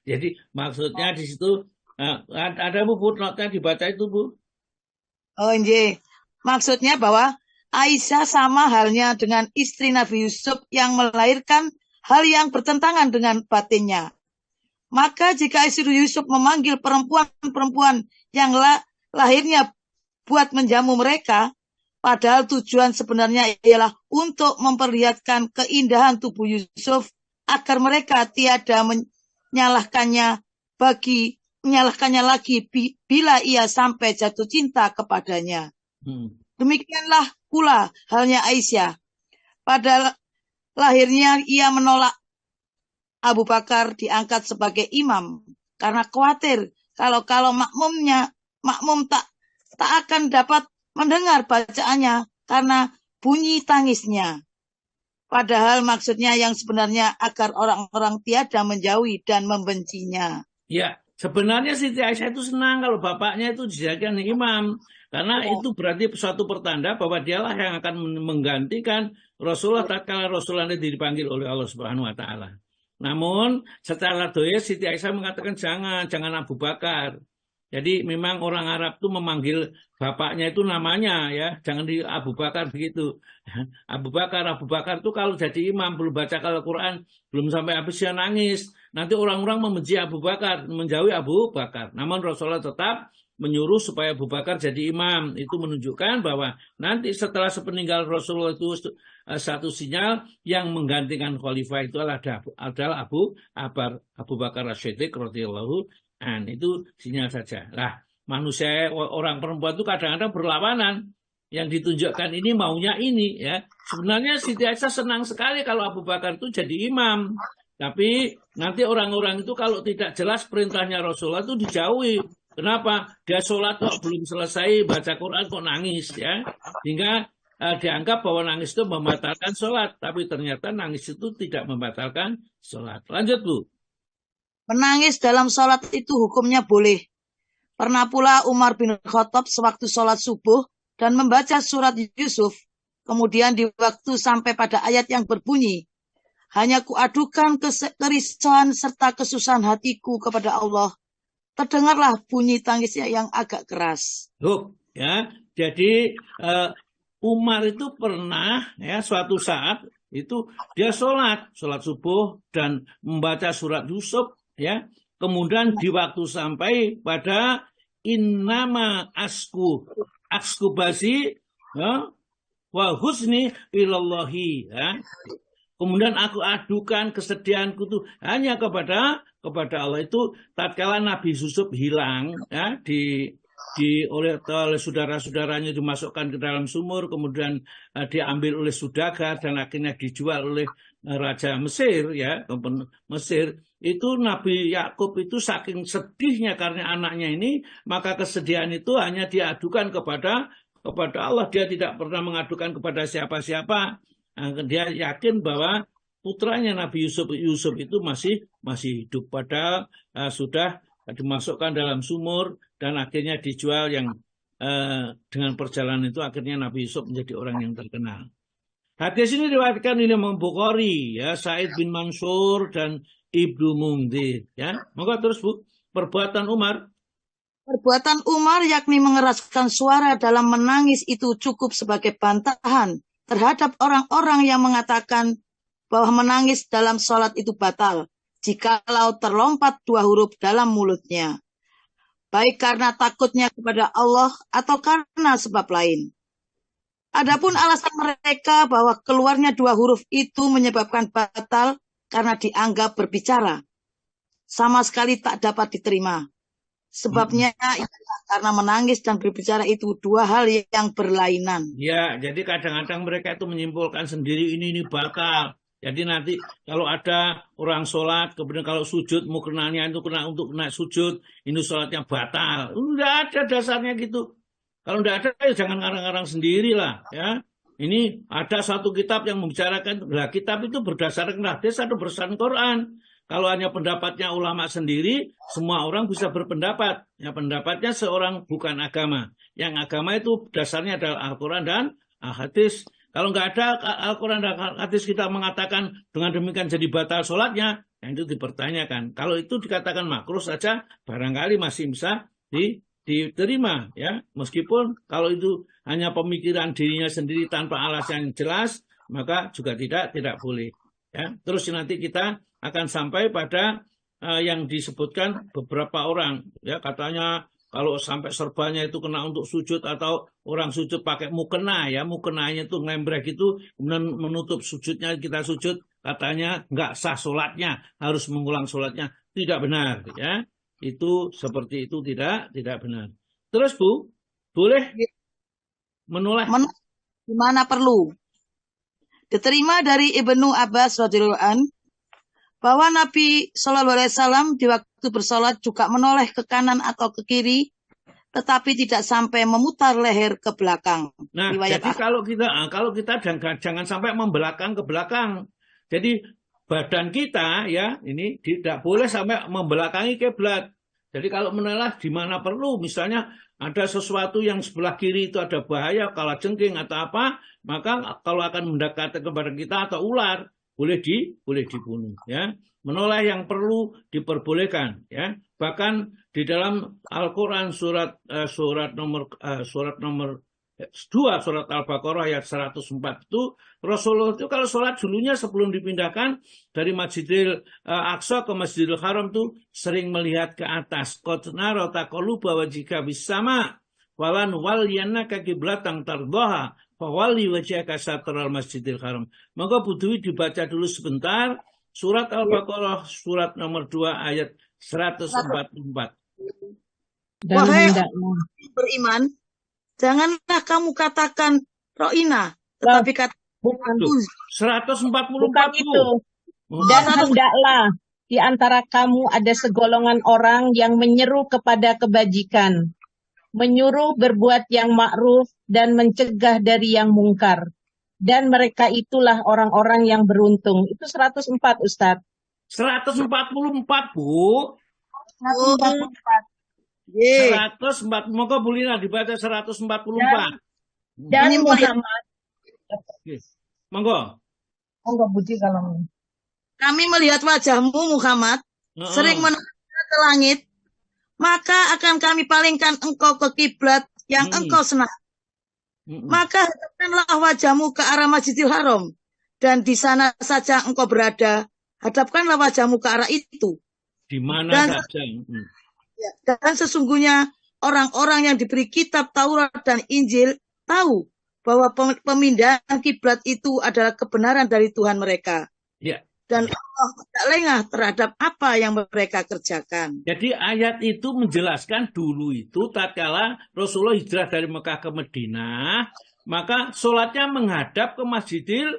Speaker 2: jadi maksudnya di situ ada Bu footnote-nya dibaca itu Bu.
Speaker 3: Oh iya, maksudnya bahwa Aisyah sama halnya dengan istri Nabi Yusuf yang melahirkan hal yang bertentangan dengan batinnya. Maka jika istri Yusuf memanggil perempuan-perempuan yang lahirnya buat menjamu mereka, padahal tujuan sebenarnya ialah untuk memperlihatkan keindahan tubuh Yusuf agar mereka tiada menyalahkannya lagi bila ia sampai jatuh cinta kepadanya. Demikianlah pula halnya Aisyah. Pada lahirnya ia menolak Abu Bakar diangkat sebagai imam karena khawatir kalau makmum tak akan dapat mendengar bacaannya karena bunyi tangisnya. Padahal maksudnya yang sebenarnya agar orang-orang tiada menjauhi dan membencinya.
Speaker 2: Ya, sebenarnya Siti Aisyah itu senang kalau bapaknya itu dijadikan imam. Karena itu berarti suatu pertanda bahwa dialah yang akan menggantikan Rasulullah tatkala Rasulullah dipanggil oleh Allah Subhanahu wa taala. Namun secara doya Siti Aisyah mengatakan jangan Abu Bakar. Jadi memang orang Arab itu memanggil bapaknya itu namanya ya, jangan di Abu Bakar begitu. Abu Bakar itu kalau jadi imam belum baca Al-Quran, belum sampai habis dia nangis. Nanti orang-orang membenci Abu Bakar, menjauhi Abu Bakar. Namun Rasulullah tetap menyuruh supaya Abu Bakar jadi imam. Itu menunjukkan bahwa nanti setelah sepeninggal Rasulullah itu satu sinyal yang menggantikan khalifah itu adalah Abu Bakar As-Siddiq radhiyallahu anhu. Itu sinyal saja. Lah, manusia orang perempuan itu kadang-kadang berlawanan. Yang ditunjukkan ini maunya ini ya. Sebenarnya Siti Aisyah senang sekali kalau Abu Bakar itu jadi imam. Tapi nanti orang-orang itu kalau tidak jelas perintahnya Rasulullah itu dijauhi. Kenapa? Dia sholat kok belum selesai baca Quran kok nangis ya. Hingga dianggap bahwa nangis itu membatalkan sholat. Tapi ternyata nangis itu tidak membatalkan sholat. Lanjut Bu.
Speaker 3: Menangis dalam sholat itu hukumnya boleh. Pernah pula Umar bin Khattab sewaktu sholat subuh dan membaca surat Yusuf. Kemudian di waktu sampai pada ayat yang berbunyi, hanya kuadukan kerisauan serta kesusahan hatiku kepada Allah. Terdengarlah bunyi tangisnya yang agak keras.
Speaker 2: Ya, jadi Umar itu pernah ya suatu saat itu dia sholat subuh dan membaca surat Yusuf ya. Kemudian di waktu sampai pada innama asku basi ya, wa husni ilallahi ya. Kemudian aku adukan kesedihanku itu hanya kepada Allah. Itu tatkala Nabi Yusuf hilang ya oleh saudara-saudaranya dimasukkan ke dalam sumur, kemudian diambil oleh saudagar dan akhirnya dijual oleh Raja Mesir ya, Mesir. Itu Nabi Yakub itu saking sedihnya karena anaknya ini, maka kesedihan itu hanya diadukan kepada Allah. Dia tidak pernah mengadukan kepada siapa-siapa. Dia yakin bahwa putranya Nabi Yusuf itu masih hidup, padahal sudah dimasukkan dalam sumur dan akhirnya dijual yang dengan perjalanan itu akhirnya Nabi Yusuf menjadi orang yang terkenal. Hadis ini diriwayatkan oleh Imam Bukhari ya, Sa'id bin Mansur dan Ibnu Mundhir ya. Maka terus Bu, perbuatan Umar yakni mengeraskan suara dalam menangis itu cukup sebagai bantahan terhadap orang-orang yang mengatakan bahwa menangis dalam sholat itu batal jikalau terlompat 2 huruf dalam mulutnya, baik karena takutnya kepada Allah atau karena sebab lain. Adapun alasan mereka bahwa keluarnya 2 huruf itu menyebabkan batal karena dianggap berbicara, sama sekali tak dapat diterima. Sebabnya karena menangis dan berbicara itu 2 hal yang berlainan. Ya, jadi kadang-kadang mereka itu menyimpulkan sendiri ini batal. Jadi nanti kalau ada orang sholat, kemudian kalau sujud, muknanya itu untuk kena sujud, ini sholatnya batal. Tidak ada dasarnya gitu. Kalau tidak ada, ya jangan ngarang-ngarang sendiri lah. Ya. Ini ada satu kitab yang membicarakan, lah kitab itu berdasarkan hadis atau berdasarkan Quran. Kalau hanya pendapatnya ulama sendiri, semua orang bisa berpendapat. Ya, pendapatnya seorang bukan agama. Yang agama itu dasarnya adalah Al-Quran dan hadis. Kalau nggak ada Al-Quran dan hadis kita mengatakan dengan demikian jadi batal sholatnya, yang itu dipertanyakan. Kalau itu dikatakan makruh saja, barangkali masih bisa diterima. Ya, meskipun kalau itu hanya pemikiran dirinya sendiri tanpa alasan yang jelas, maka juga tidak boleh. Ya, terus nanti kita akan sampai pada yang disebutkan beberapa orang, ya katanya kalau sampai serbannya itu kena untuk sujud atau orang sujud pakai mukena, ya mukenanya itu ngembrek itu kemudian menutup sujudnya, kita sujud katanya nggak sah sholatnya, harus mengulang sholatnya, tidak benar, ya itu seperti itu tidak benar. Terus Bu, boleh menoleh
Speaker 3: di mana perlu. Diterima dari Ibnu Abbas radhiyallahu anhu bahwa Nabi SAW di waktu bersolat juga menoleh ke kanan atau ke kiri, tetapi tidak sampai memutar leher ke belakang.
Speaker 2: Nah, jadi kalau kita jangan sampai membelakang ke belakang. Jadi badan kita ya ini tidak boleh sampai membelakangi kiblat. Jadi kalau menoleh di mana perlu, misalnya ada sesuatu yang sebelah kiri itu ada bahaya, kalajengking atau apa, maka kalau akan mendekat kepada kita atau ular, boleh dibunuh ya. Menoleh yang perlu diperbolehkan ya. Bahkan di dalam Al-Qur'an surat nomor 2 surat Al-Baqarah ayat 104 itu Rasulullah itu kalau sholat dulunya sebelum dipindahkan dari Masjidil Aqsa ke Masjidil Haram itu sering melihat ke atas. Qad nara taqalluba wajhika bis-sama walan waliyannaka qiblatan tardhaha fawalli wajhaka satral Masjidil Haram. Maka butuh dibaca dulu sebentar surat Al-Baqarah surat nomor 2 ayat 144.
Speaker 3: Wahai beriman, janganlah kamu katakan ro'ina, tetapi katakan
Speaker 2: 144
Speaker 1: bukan itu. Dan hendaklah. di antara kamu ada segolongan orang yang menyeru kepada kebajikan, menyuruh berbuat yang ma'ruf dan mencegah dari yang mungkar. Dan mereka itulah orang-orang yang beruntung. Itu 104, Ustadz.
Speaker 2: 144, Bu.
Speaker 1: 144.
Speaker 3: Ye.
Speaker 2: 104. Moga Bu Lina dibaca 144.
Speaker 1: Dan
Speaker 3: Ini
Speaker 1: Muhammad.
Speaker 2: Monggo.
Speaker 1: Monggo Budi kalau mau.
Speaker 3: Kami melihat wajahmu Muhammad sering menoleh ke langit, maka akan kami palingkan engkau ke kiblat yang engkau senang. Maka hadapkanlah wajahmu ke arah Masjidil Haram, dan di sana saja engkau berada, hadapkanlah wajahmu ke arah itu.
Speaker 2: Di mana saja.
Speaker 3: Dan sesungguhnya orang-orang yang diberi kitab Taurat dan Injil tahu bahwa pemindahan kiblat itu adalah kebenaran dari Tuhan mereka.
Speaker 2: Ya.
Speaker 3: Dan Allah tidak lengah terhadap apa yang mereka kerjakan.
Speaker 2: Jadi ayat itu menjelaskan dulu itu tatkala Rasulullah hijrah dari Mekah ke Madinah, maka sholatnya menghadap ke Masjidil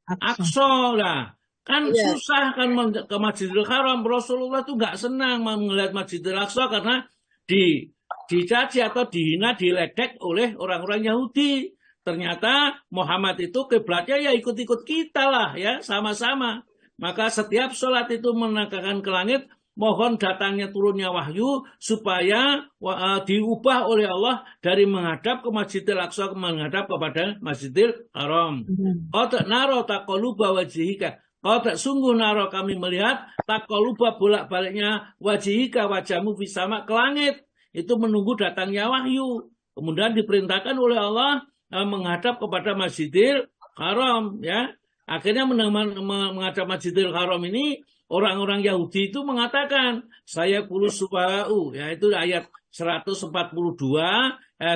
Speaker 2: Aqsa lah. Kan susah kan ke Masjidil Haram. Rasulullah tuh nggak senang melihat Masjidil Aqsa karena dicaci atau dihina, diledek oleh orang-orang Yahudi. Ternyata Muhammad itu kiblatnya ya ikut-ikut kita lah ya, sama-sama. Maka setiap sholat itu menegakkan ke langit, mohon datangnya turunnya wahyu supaya diubah oleh Allah dari menghadap ke Masjidil Aqsa menghadap kepada Masjidil Haram. Qad naro taqalluba wajhika. Qad sungguh naro kami melihat taqalluba bolak-baliknya wajhika wajahmu fi sama ke langit. Itu menunggu datangnya wahyu. Kemudian diperintahkan oleh Allah menghadap kepada Masjidil Haram ya. Akhirnya menghadap Masjidil Haram ini orang-orang Yahudi itu mengatakan saya kulus subha'u ya, itu ayat 142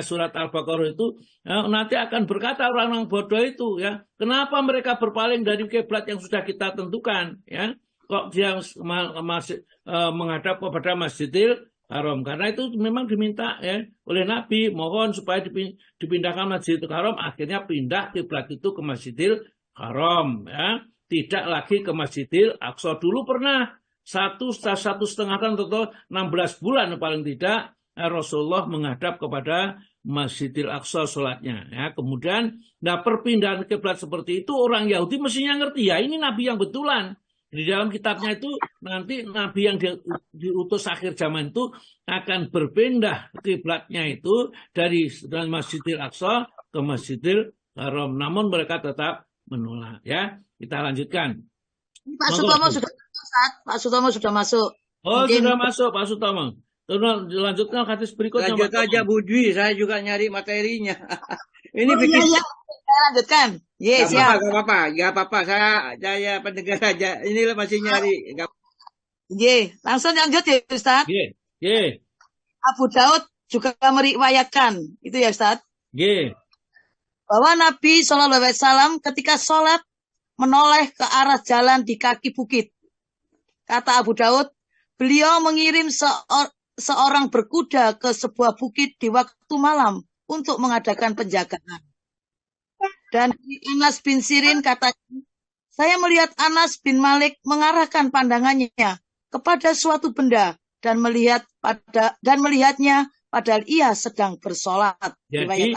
Speaker 2: surat Al-Baqarah itu nanti akan berkata orang-orang bodoh itu ya, kenapa mereka berpaling dari kiblat yang sudah kita tentukan ya, kok dia menghadap kepada Masjidil Haram, karena itu memang diminta ya oleh Nabi, mohon supaya dipindahkan Masjidil Haram, akhirnya pindah kiblat itu ke Masjidil Haram ya, tidak lagi ke Masjidil Aqsa. Dulu pernah satu setengah tahun atau 16 bulan paling tidak Rasulullah menghadap kepada Masjidil Aqsa sholatnya ya. Kemudian perpindahan kiblat seperti itu orang Yahudi mestinya ngerti ya, ini Nabi yang betulan. Di dalam kitabnya itu nanti Nabi yang diutus akhir zaman itu akan berpindah kiblatnya itu dari Masjidil Aqsa ke Masjidil Haram. Namun mereka tetap menolak ya. Kita lanjutkan.
Speaker 3: Pak Sutomo sudah masuk. Pak Sutomo sudah masuk.
Speaker 2: Oh, sudah masuk Pak Sutomo. Lanjutkan hadis berikutnya.
Speaker 4: Lanjut aja Budwi, saya juga nyari materinya. Ini bikin.
Speaker 3: Iya. Saya lanjutkan. Yes, siap.
Speaker 4: Gak apa-apa. Saya pendengar saja. Ini masih nyari.
Speaker 3: Langsung lanjut ya Ustaz. Abu Daud juga meriwayatkan, itu ya Ustaz. Bahwa Nabi SAW ketika sholat menoleh ke arah jalan di kaki bukit. Kata Abu Daud, beliau mengirim seorang berkuda ke sebuah bukit di waktu malam untuk mengadakan penjagaan. Dan Anas bin Sirin katanya, saya melihat Anas bin Malik mengarahkan pandangannya kepada suatu benda dan melihatnya padahal ia sedang bersolat.
Speaker 2: Jadi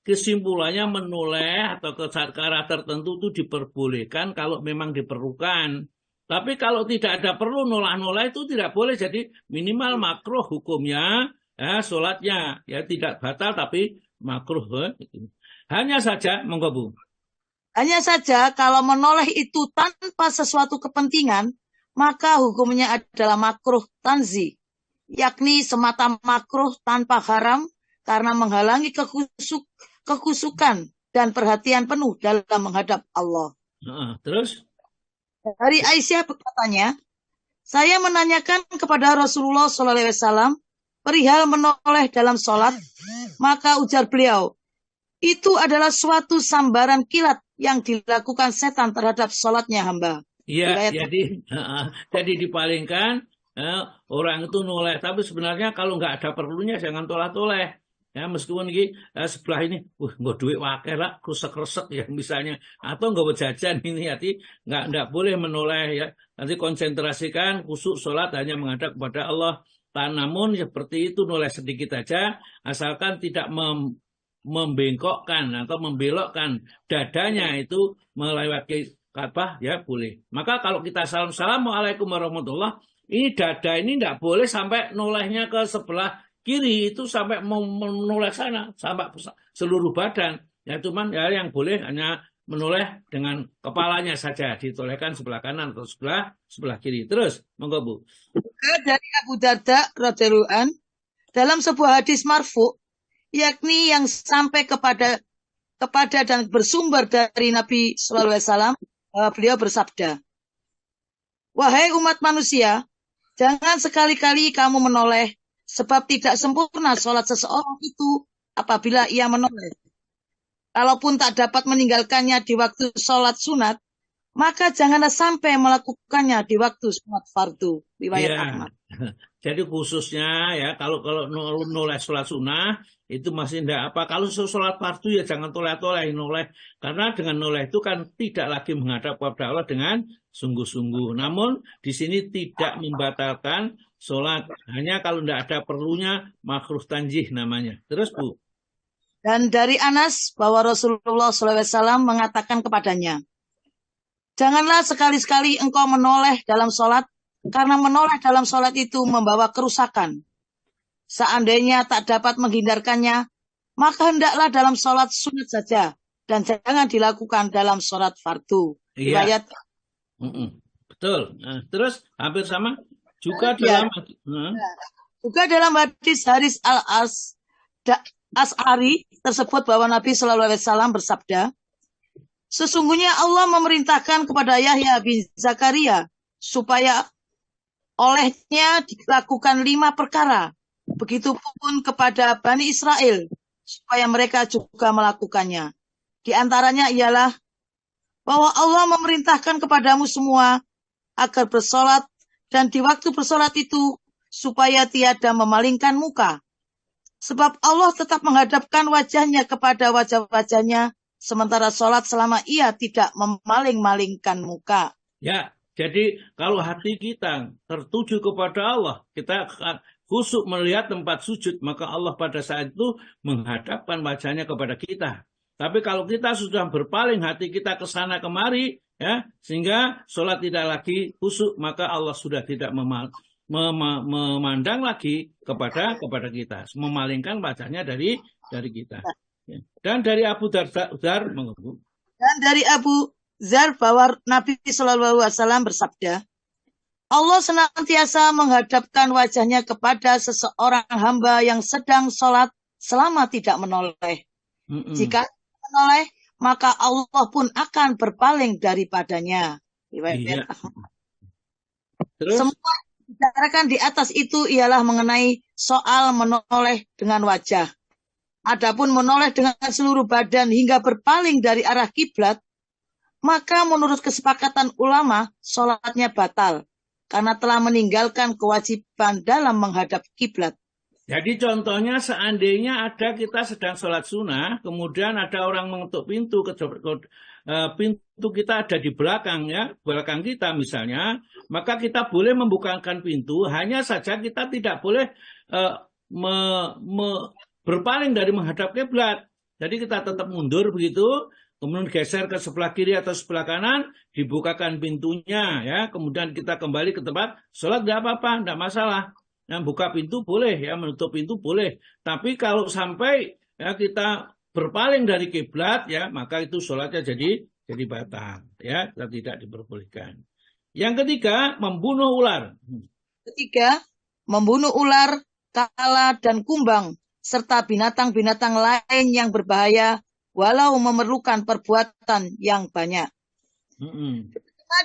Speaker 2: kesimpulannya menoleh atau ke arah tertentu itu diperbolehkan kalau memang diperlukan. Tapi kalau tidak ada perlu noleh-noleh itu tidak boleh. Jadi minimal makruh hukumnya ya, sholatnya ya tidak batal tapi makruh. Hanya saja, monggo Bu.
Speaker 3: Hanya saja kalau menoleh itu tanpa sesuatu kepentingan, maka hukumnya adalah makruh tanzi, yakni semata makruh tanpa haram karena menghalangi kekhusukan dan perhatian penuh dalam menghadap Allah.
Speaker 2: Terus?
Speaker 3: Dari Aisyah berkatanya, saya menanyakan kepada Rasulullah SAW perihal menoleh dalam sholat, maka ujar beliau, itu adalah suatu sambaran kilat yang dilakukan setan terhadap sholatnya hamba.
Speaker 2: Iya, jadi dipalingkan orang itu noleh. Tapi sebenarnya kalau nggak ada perlunya jangan toleh-toleh. Ya, meskipun ini sebelah ini, nggak duit wakil lah, kresek-kresek ya misalnya, atau nggak jajan ini, hati nggak boleh menoleh ya. Nanti konsentrasikan khusyuk sholat hanya menghadap kepada Allah. Namun seperti itu noleh sedikit aja, asalkan tidak membengkokkan atau membelokkan dadanya itu melewati Ka'bah ya boleh. Maka kalau kita Assalamualaikum warahmatullah, ini dada ini tidak boleh sampai nolehnya ke sebelah kiri, itu sampai menoleh sana, sampai seluruh badan. Ya cuman ya yang boleh hanya menoleh dengan kepalanya saja, ditolehkan sebelah kanan atau sebelah kiri. Terus, monggo Bu.
Speaker 3: Dari Abu Darda radhiyallahu an dalam sebuah hadis marfu, yakni yang sampai kepada dan bersumber dari Nabi Sallallahu Alaihi Wasallam, beliau bersabda, wahai umat manusia, jangan sekali-kali kamu menoleh, sebab tidak sempurna sholat seseorang itu apabila ia menoleh. Kalaupun tak dapat meninggalkannya di waktu sholat sunat, maka janganlah sampai melakukannya di waktu sholat fardu. Riwayat Ahmad.
Speaker 2: Jadi khususnya ya kalau noleh sholat sunnah itu masih tidak apa. Kalau sholat fardu ya jangan toleh-toleh noleh. Karena dengan noleh itu kan tidak lagi menghadap kepada Allah dengan sungguh-sungguh. Namun di sini tidak membatalkan sholat. Hanya kalau tidak ada perlunya makruh tanjih namanya. Terus Bu.
Speaker 3: Dan dari Anas bahwa Rasulullah SAW mengatakan kepadanya, janganlah sekali-sekali engkau menoleh dalam sholat, karena menoleh dalam sholat itu membawa kerusakan. Seandainya tak dapat menghindarkannya, maka hendaklah dalam sholat sunat saja, dan jangan dilakukan dalam sholat fardu. Riwayat.
Speaker 2: Betul. Nah, terus hampir sama juga dalam
Speaker 3: hadis Haris Al-As'ari tersebut bahwa Nabi Shallallahu Alaihi Wasallam bersabda, sesungguhnya Allah memerintahkan kepada Yahya bin Zakaria supaya olehnya dilakukan 5 perkara. Begitupun kepada Bani Israel supaya mereka juga melakukannya. Di antaranya ialah bahwa Allah memerintahkan kepadamu semua agar bersolat, dan di waktu bersolat itu supaya tiada memalingkan muka. Sebab Allah tetap menghadapkan wajahnya kepada wajah-wajahnya, sementara sholat selama ia tidak memaling-malingkan muka.
Speaker 2: Ya, jadi kalau hati kita tertuju kepada Allah, kita khusyuk melihat tempat sujud, maka Allah pada saat itu menghadapkan wajahnya kepada kita. Tapi kalau kita sudah berpaling hati kita ke sana kemari, ya, sehingga sholat tidak lagi khusyuk, maka Allah sudah tidak memandang lagi kepada kita, memalingkan wajahnya dari kita. Dan dari Abu Dzar mengaku.
Speaker 3: Dan dari Abu Dzar bahwa Nabi Shallallahu Alaihi Wasallam bersabda, Allah senantiasa menghadapkan wajahnya kepada seseorang hamba yang sedang sholat selama tidak menoleh. Jika menoleh, maka Allah pun akan berpaling daripadanya.
Speaker 2: Iya.
Speaker 3: Semua dibicarakan di atas itu ialah mengenai soal menoleh dengan wajah. Adapun menoleh dengan seluruh badan hingga berpaling dari arah kiblat, maka menurut kesepakatan ulama, sholatnya batal karena telah meninggalkan kewajiban dalam menghadap kiblat.
Speaker 2: Jadi contohnya seandainya ada kita sedang sholat sunnah, kemudian ada orang mengetuk pintu, pintu kita ada di belakang ya, belakang kita misalnya, maka kita boleh membukakan pintu, hanya saja kita tidak boleh berpaling dari menghadap kiblat. Jadi kita tetap mundur begitu, kemudian geser ke sebelah kiri atau sebelah kanan, dibukakan pintunya ya, kemudian kita kembali ke tempat sholat, nggak apa-apa, nggak masalah. Yang buka pintu boleh ya, menutup pintu boleh. Tapi kalau sampai ya kita berpaling dari kiblat ya, maka itu sholatnya jadi batal ya, tidak diperbolehkan. Yang ketiga, membunuh ular.
Speaker 3: Ketiga, membunuh ular, kala dan kumbang serta binatang-binatang lain yang berbahaya walau memerlukan perbuatan yang banyak.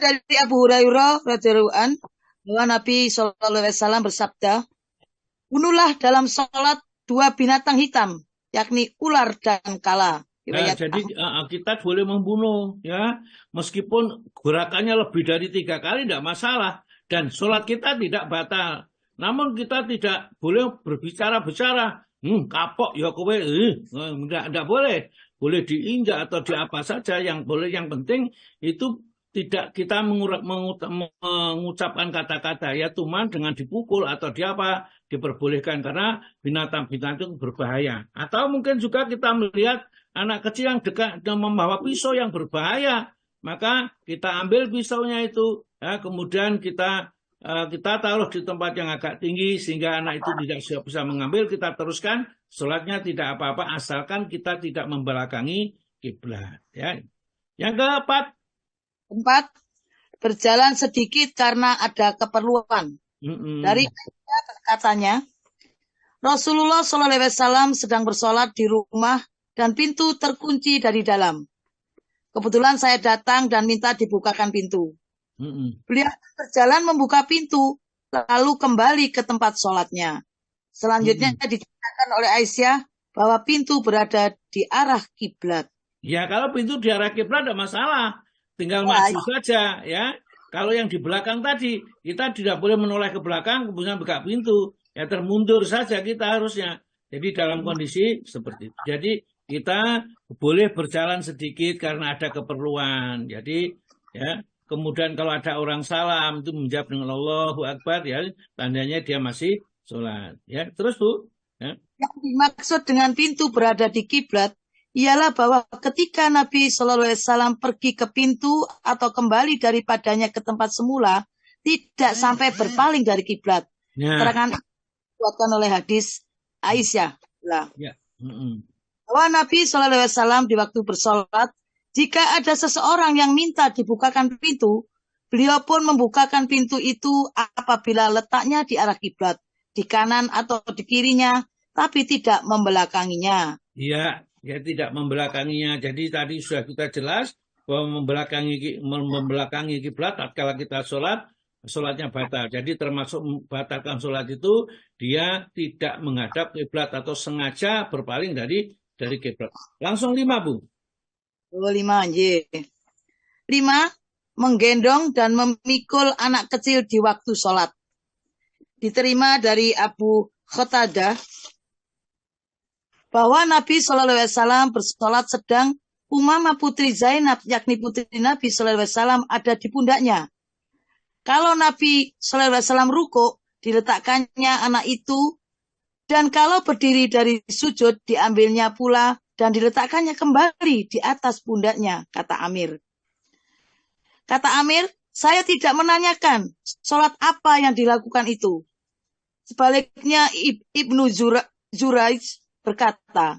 Speaker 3: Dari Abu Hurairah radhiyallahu anhu bahwa Nabi Shallallahu Alaihi Wasallam bersabda, bunuhlah dalam sholat 2 binatang hitam, yakni ular dan kala.
Speaker 2: Nah, jadi kita boleh membunuh ya, meskipun gerakannya lebih dari 3 kali tidak masalah dan sholat kita tidak batal. Namun kita tidak boleh berbicara-bicara kapok ya kowe, enggak boleh. Boleh diinjak atau di apa saja, yang boleh, yang penting itu tidak kita mengucapkan kata-kata ya tuman dengan dipukul atau di apa, diperbolehkan karena binatang-binatang itu berbahaya. Atau mungkin juga kita melihat anak kecil yang dekat dan membawa pisau yang berbahaya, maka kita ambil pisaunya itu, ya, kemudian kita taruh di tempat yang agak tinggi sehingga anak itu tidak bisa mengambil, kita teruskan sholatnya tidak apa-apa asalkan kita tidak membelakangi kiblat. Ya. Yang keempat,
Speaker 3: berjalan sedikit karena ada keperluan. Dari katanya, Rasulullah SAW sedang bersolat di rumah dan pintu terkunci dari dalam. Kebetulan saya datang dan minta dibukakan pintu. Beliau berjalan membuka pintu, lalu kembali ke tempat sholatnya. Selanjutnya diceritakan oleh Aisyah bahwa pintu berada di arah kiblat.
Speaker 2: Ya, kalau pintu di arah kiblat tidak masalah, tinggal maju saja, ya. Kalau yang di belakang tadi, kita tidak boleh menoleh ke belakang, kemudian buka pintu, ya termundur saja kita harusnya. Jadi dalam kondisi seperti itu. Jadi kita boleh berjalan sedikit karena ada keperluan. Jadi ya. Kemudian kalau ada orang salam itu menjawab dengan Allahu Akbar, ya tandanya dia masih sholat. Ya, terus Bu. Ya.
Speaker 3: Yang dimaksud dengan pintu berada di kiblat ialah bahwa ketika Nabi SAW pergi ke pintu atau kembali daripadanya ke tempat semula, tidak sampai berpaling dari kiblat. Keterangan dikuatkan oleh hadis Aisyah.
Speaker 2: Ya.
Speaker 3: Bahwa Nabi SAW di waktu bersolat, jika ada seseorang yang minta dibukakan pintu, beliau pun membukakan pintu itu apabila letaknya di arah kiblat, di kanan atau di kirinya, tapi tidak membelakanginya.
Speaker 2: Iya, ya tidak membelakanginya. Jadi tadi sudah kita jelas bahwa membelakangi kiblat tatkala kita sholatnya batal. Jadi termasuk membatalkan sholat itu dia tidak menghadap kiblat atau sengaja berpaling dari kiblat. Langsung 5 Bu.
Speaker 3: 5 anjir. 5. Menggendong dan memikul anak kecil di waktu sholat. Diterima dari Abu Qatadah bahwa Nabi SAW bersolat sedang Umamah putri Zainab, yakni putri Nabi SAW, ada di pundaknya. Kalau Nabi SAW rukuk, diletakkannya anak itu, dan kalau berdiri dari sujud, diambilnya pula dan diletakkannya kembali di atas pundaknya, kata Amir. Kata Amir, saya tidak menanyakan sholat apa yang dilakukan itu. Sebaliknya Ibnu Jurayj berkata,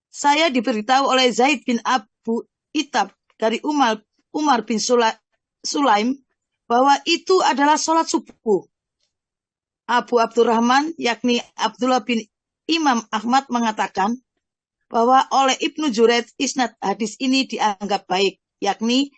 Speaker 3: saya diberitahu oleh Zaid bin Abu Itab dari Umar bin Sulaim bahwa itu adalah sholat subuh. Abu Abdurrahman, yakni Abdullah bin Imam Ahmad mengatakan, bahwa oleh Ibnu Jurayj isnad hadis ini dianggap baik, yakni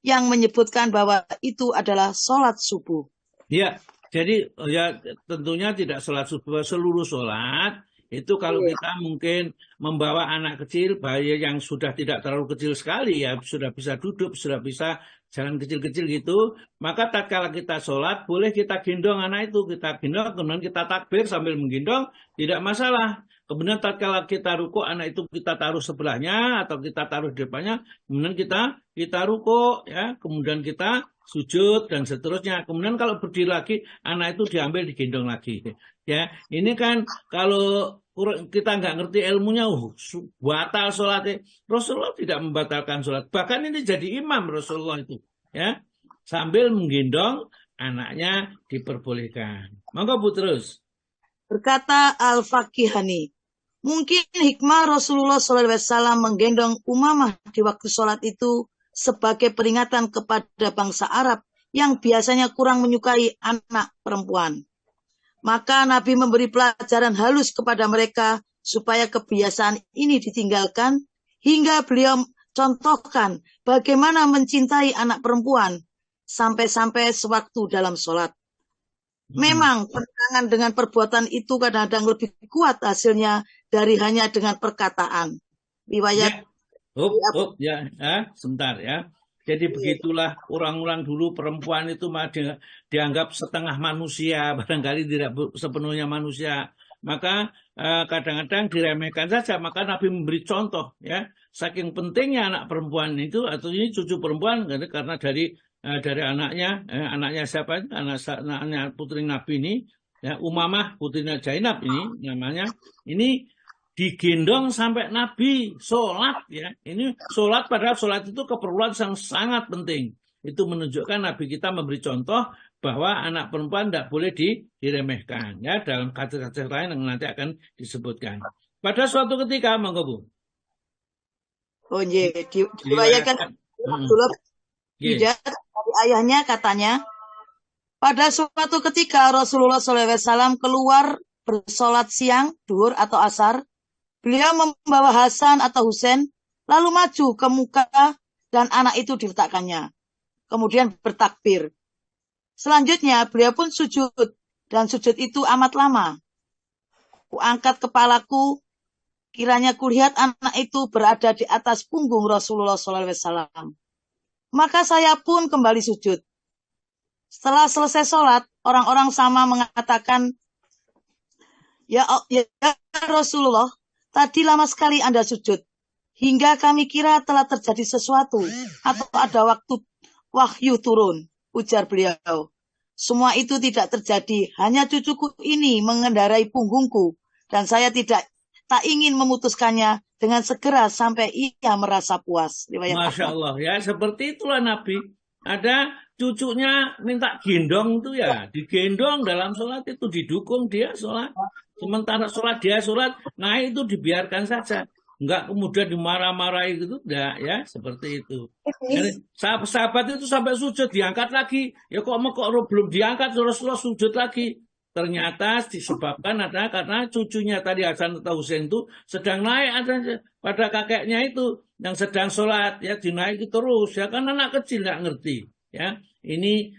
Speaker 3: yang menyebutkan bahwa itu adalah sholat subuh.
Speaker 2: Ya, jadi ya tentunya tidak sholat subuh, seluruh sholat itu kalau kita mungkin membawa anak kecil, bayi yang sudah tidak terlalu kecil sekali, ya sudah bisa duduk, sudah bisa jalan kecil-kecil gitu, maka tatkala kita sholat boleh kita gendong anak itu, kita gendong, kemudian kita takbir sambil menggendong, tidak masalah. Kemudian tatkala kita rukuk, anak itu kita taruh sebelahnya atau kita taruh di depannya, kemudian kita rukuk, ya, kemudian kita sujud dan seterusnya. Kemudian kalau berdiri lagi, anak itu diambil digendong lagi. Ya, ini kan kalau kita nggak ngerti ilmunya, batal sholatnya. Rasulullah tidak membatalkan sholat. Bahkan ini jadi imam Rasulullah itu, ya, sambil menggendong anaknya diperbolehkan. Monggo Bu terus.
Speaker 3: Berkata Al-Fakihani, mungkin hikmah Rasulullah SAW menggendong Umamah di waktu sholat itu sebagai peringatan kepada bangsa Arab yang biasanya kurang menyukai anak perempuan. Maka Nabi memberi pelajaran halus kepada mereka supaya kebiasaan ini ditinggalkan, hingga beliau contohkan bagaimana mencintai anak perempuan sampai-sampai sewaktu dalam sholat. Memang penerangan dengan perbuatan itu kadang-kadang lebih kuat hasilnya dari hanya dengan perkataan. Riwayat.
Speaker 2: Sebentar ya. Jadi begitulah orang-orang dulu perempuan itu dianggap setengah manusia, barangkali tidak sepenuhnya manusia. maka kadang-kadang diremehkan saja. Maka Nabi memberi contoh, ya, saking pentingnya anak perempuan itu, atau ini cucu perempuan karena dari anaknya siapa itu? Anaknya putri Nabi ini, ya, Umamah putrinya Zainab ini namanya, ini digendong sampai Nabi sholat, ya. Ini sholat, padahal sholat itu keperluan yang sangat penting. Itu menunjukkan Nabi kita memberi contoh bahwa anak perempuan tidak boleh diremehkan, ya, dalam hadis-hadis lain yang nanti akan disebutkan. Pada suatu ketika, monggo Bu.
Speaker 3: Oh iya, dibayangkan Abdullah tidak dari ayahnya katanya, pada suatu ketika Rasulullah SAW keluar bersolat siang, duhur atau asar, beliau membawa Hasan atau Husain, lalu maju ke muka dan anak itu diletakkannya. Kemudian bertakbir. Selanjutnya beliau pun sujud, dan sujud itu amat lama. Kuangkat kepalaku, kiranya kulihat anak itu berada di atas punggung Rasulullah SAW. Maka saya pun kembali sujud. Setelah selesai sholat, orang-orang sama mengatakan, ya Rasulullah, tadi lama sekali Anda sujud, hingga kami kira telah terjadi sesuatu, atau ada waktu wahyu turun, ujar beliau. Semua itu tidak terjadi, hanya cucuku ini mengendarai punggungku, dan saya tak ingin memutuskannya dengan segera sampai ia merasa puas.
Speaker 2: Masya Allah, ya, seperti itulah Nabi. Ada cucunya minta gendong itu, ya, digendong dalam sholat itu, didukung dia sholat. Sementara sholat dia sholat, nah itu dibiarkan saja. Enggak kemudian dimarah-marahi gitu, enggak, ya, seperti itu. Jadi, sahabat itu sampai sujud, diangkat lagi. Ya kok belum diangkat, Rasulullah sujud lagi. Ternyata disebabkan adalah karena cucunya tadi Hasan atau Husain itu sedang naik ada pada kakeknya itu yang sedang sholat, ya, dinaiki terus, ya, kan anak kecil nggak ngerti, ya. Ini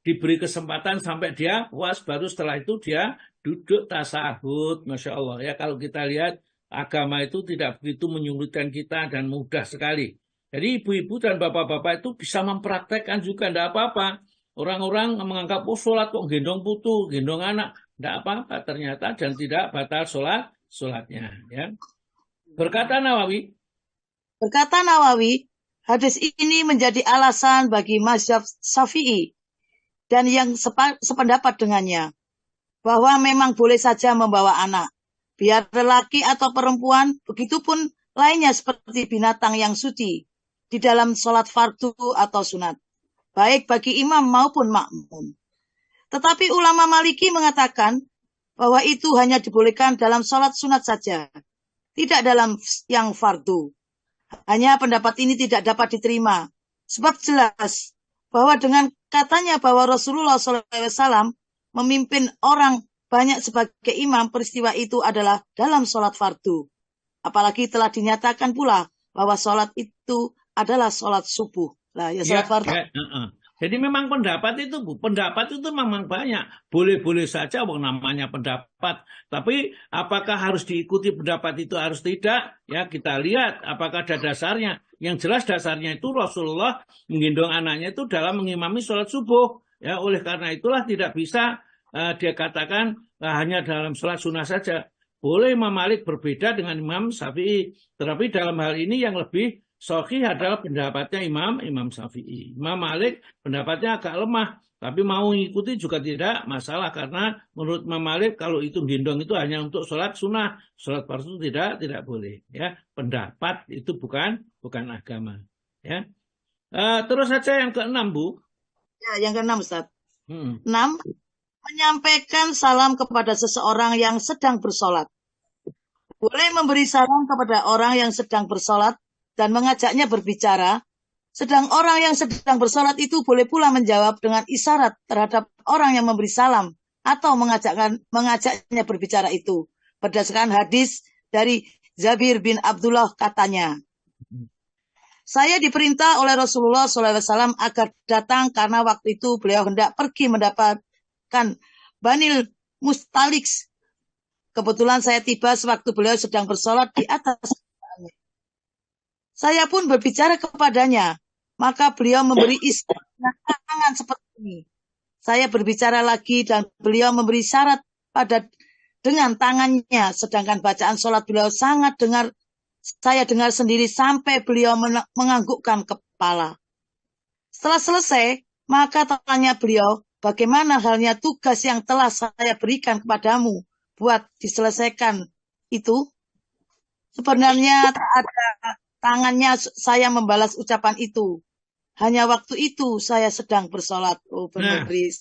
Speaker 2: diberi kesempatan sampai dia puas, baru setelah itu dia duduk tasahud. Masya Allah, ya, kalau kita lihat agama itu tidak begitu menyulitkan kita dan mudah sekali. Jadi ibu-ibu dan bapak-bapak itu bisa mempraktekkan juga, tidak apa-apa. Orang-orang menganggap, oh, sholat kok gendong putu, gendong anak, tidak apa-apa ternyata, dan tidak batal sholatnya. Ya. Berkata Nawawi,
Speaker 3: hadis ini menjadi alasan bagi mazhab Syafi'i dan yang sependapat dengannya, bahwa memang boleh saja membawa anak, biar lelaki atau perempuan, begitupun lainnya seperti binatang yang suci, di dalam sholat fardu atau sunat, baik bagi imam maupun makmum. Tetapi ulama Maliki mengatakan bahwa itu hanya dibolehkan dalam sholat sunat saja, tidak dalam yang fardu. Hanya pendapat ini tidak dapat diterima, sebab jelas bahwa dengan katanya bahwa Rasulullah SAW memimpin orang banyak sebagai imam, peristiwa itu adalah dalam sholat fardu. Apalagi telah dinyatakan pula bahwa sholat itu adalah sholat subuh. Lah, ya sholat fardu.
Speaker 2: Jadi memang pendapat itu, Bu, pendapat itu memang banyak. Boleh-boleh saja, namanya pendapat. Tapi apakah harus diikuti pendapat itu, harus tidak? Ya, kita lihat apakah ada dasarnya. Yang jelas dasarnya itu Rasulullah menggendong anaknya itu dalam mengimami sholat subuh. Ya, oleh karena itulah tidak bisa dia katakan hanya dalam sholat sunnah saja. Boleh Imam Malik berbeda dengan Imam Syafi'i. Tetapi dalam hal ini yang lebih sahih adalah pendapatnya Imam Syafi'i. Imam Malik pendapatnya agak lemah. Tapi mau mengikuti juga tidak masalah. Karena menurut Imam Malik kalau itu gendong itu hanya untuk sholat sunnah. Sholat fardu tidak boleh. Ya, pendapat itu bukan agama. Ya. Terus saja yang keenam, Bu.
Speaker 3: Ya, yang keenam, Ustaz. 6. Menyampaikan salam kepada seseorang yang sedang bersolat. Boleh memberi salam kepada orang yang sedang bersolat dan mengajaknya berbicara, sedang orang yang sedang bersolat itu boleh pula menjawab dengan isyarat terhadap orang yang memberi salam atau mengajaknya berbicara itu. Berdasarkan hadis dari Jabir bin Abdullah katanya, saya diperintah oleh Rasulullah SAW agar datang karena waktu itu beliau hendak pergi mendapatkan Banil Mustalik. Kebetulan saya tiba sewaktu beliau sedang bersolat di atas. Saya pun berbicara kepadanya, maka beliau memberi isyarat tangan seperti ini. Saya berbicara lagi dan beliau memberi syarat pada dengan tangannya, sedangkan bacaan sholat beliau saya dengar sendiri sampai beliau menganggukkan kepala. Setelah selesai, maka tanya beliau, bagaimana halnya tugas yang telah saya berikan kepadamu buat diselesaikan itu? Sebenarnya tak ada tangannya saya membalas ucapan itu. Hanya waktu itu saya sedang bersolat. Oh,
Speaker 2: Nah,
Speaker 3: memberi.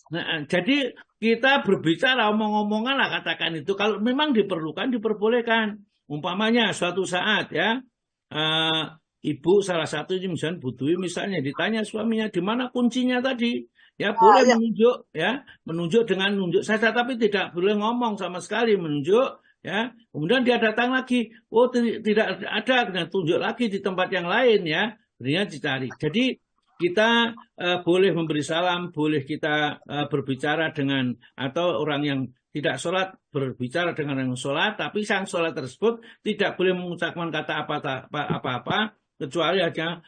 Speaker 2: jadi kita berbicara omong-omongan lah katakan itu. Kalau memang diperlukan, diperbolehkan. Umpamanya suatu saat ya, ibu salah satu misalnya Budwi misalnya ditanya suaminya di mana kuncinya tadi. Ya boleh
Speaker 3: ya.
Speaker 2: menunjuk dengan nunjuk saja, tapi tidak boleh ngomong sama sekali, menunjuk. Ya, kemudian dia datang lagi, oh tidak ada, dengan tunjuk lagi di tempat yang lain ya, dia dicari. Jadi kita boleh memberi salam, boleh kita berbicara dengan, atau orang yang tidak sholat berbicara dengan yang sholat, tapi sang sholat tersebut tidak boleh mengucapkan kata apa-apa, kecuali hanya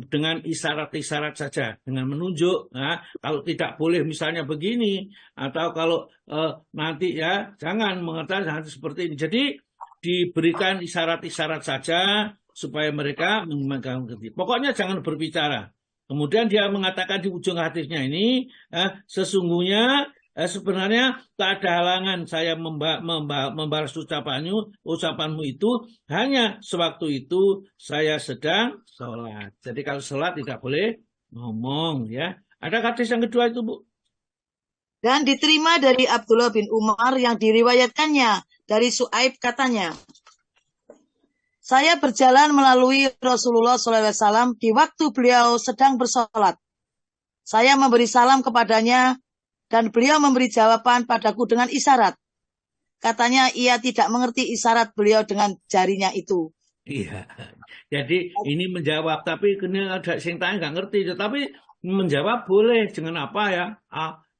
Speaker 2: dengan isyarat-isyarat saja, dengan menunjuk. Nah, kalau tidak boleh misalnya begini, atau kalau nanti ya jangan mengatakan jangan seperti ini. Jadi diberikan isyarat-isyarat saja supaya mereka mengerti. Pokoknya jangan berbicara. Kemudian dia mengatakan di ujung hadisnya ini, sesungguhnya sebenarnya tak ada halangan saya membalas ucapanmu itu hanya sewaktu itu saya sedang sholat. Jadi kalau sholat tidak boleh ngomong ya. Ada hadis yang kedua itu, Bu?
Speaker 3: Dan diterima dari Abdullah bin Umar yang diriwayatkannya dari Su'aib katanya, saya berjalan melalui Rasulullah SAW di waktu beliau sedang bersolat. Saya memberi salam kepadanya dan beliau memberi jawaban padaku dengan isyarat. Katanya ia tidak mengerti isyarat beliau dengan jarinya itu.
Speaker 2: Iya, jadi ini menjawab, tapi kena ada yang tanya nggak ngerti. Tapi menjawab boleh, dengan apa ya?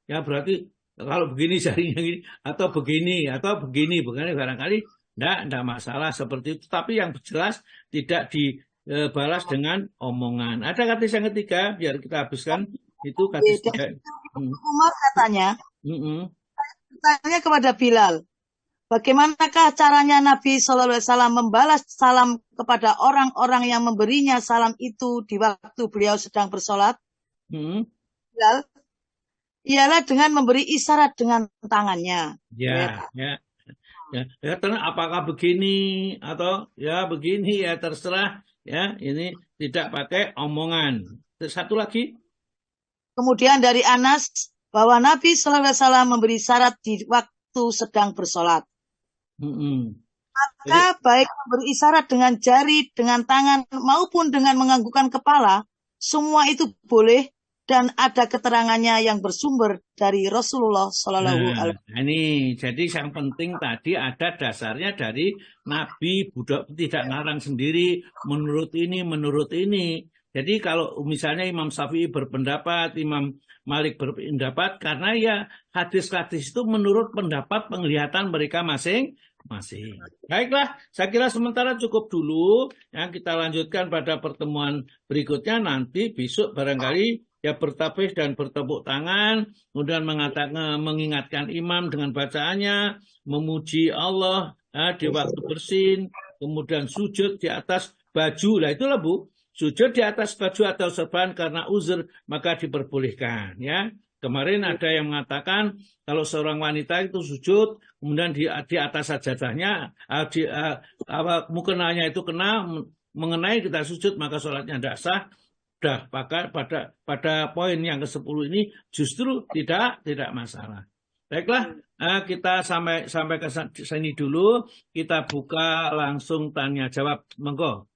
Speaker 2: Ya berarti kalau begini jarinya gini, atau begini, barangkali enggak masalah seperti itu. Tapi yang jelas tidak dibalas dengan omongan. Ada hadis yang ketiga, biar kita habiskan. Itu hadis tiga.
Speaker 3: Umar katanya, bertanya kepada Bilal, bagaimanakah caranya Nabi SAW membalas salam kepada orang-orang yang memberinya salam itu di waktu beliau sedang bersolat? Bilal, ialah dengan memberi isyarat dengan tangannya.
Speaker 2: Ya. Apakah begini atau ya begini ya terserah ya, ini tidak pakai omongan. Satu lagi.
Speaker 3: Kemudian dari Anas bahwa Nabi SAW memberi syarat di waktu sedang bersolat. Maka baik memberi isyarat dengan jari, dengan tangan maupun dengan menganggukkan kepala, semua itu boleh dan ada keterangannya yang bersumber dari Rasulullah SAW.
Speaker 2: Ini jadi yang penting tadi ada dasarnya dari Nabi, budak tidak ngarang sendiri menurut ini. Jadi kalau misalnya Imam Syafi'i berpendapat, Imam Malik berpendapat, karena ya hadis-hadis itu menurut pendapat penglihatan mereka masing-masing. Baiklah, saya kira sementara cukup dulu. Yang kita lanjutkan pada pertemuan berikutnya nanti besok barangkali ya bertasbih dan bertepuk tangan, kemudian mengingatkan imam dengan bacaannya, memuji Allah di waktu bersin, kemudian sujud di atas baju. Lah itulah Bu. Sujud di atas baju atau serban karena uzur maka diperbolehkan ya. Kemarin ada yang mengatakan kalau seorang wanita itu sujud kemudian di atas sajadahnya mukenanya itu mengenai kita sujud maka sholatnya tidak sah. Pada poin yang ke-10 ini justru tidak masalah. Baiklah, kita sampai ke sini dulu. Kita buka langsung tanya jawab. Monggo.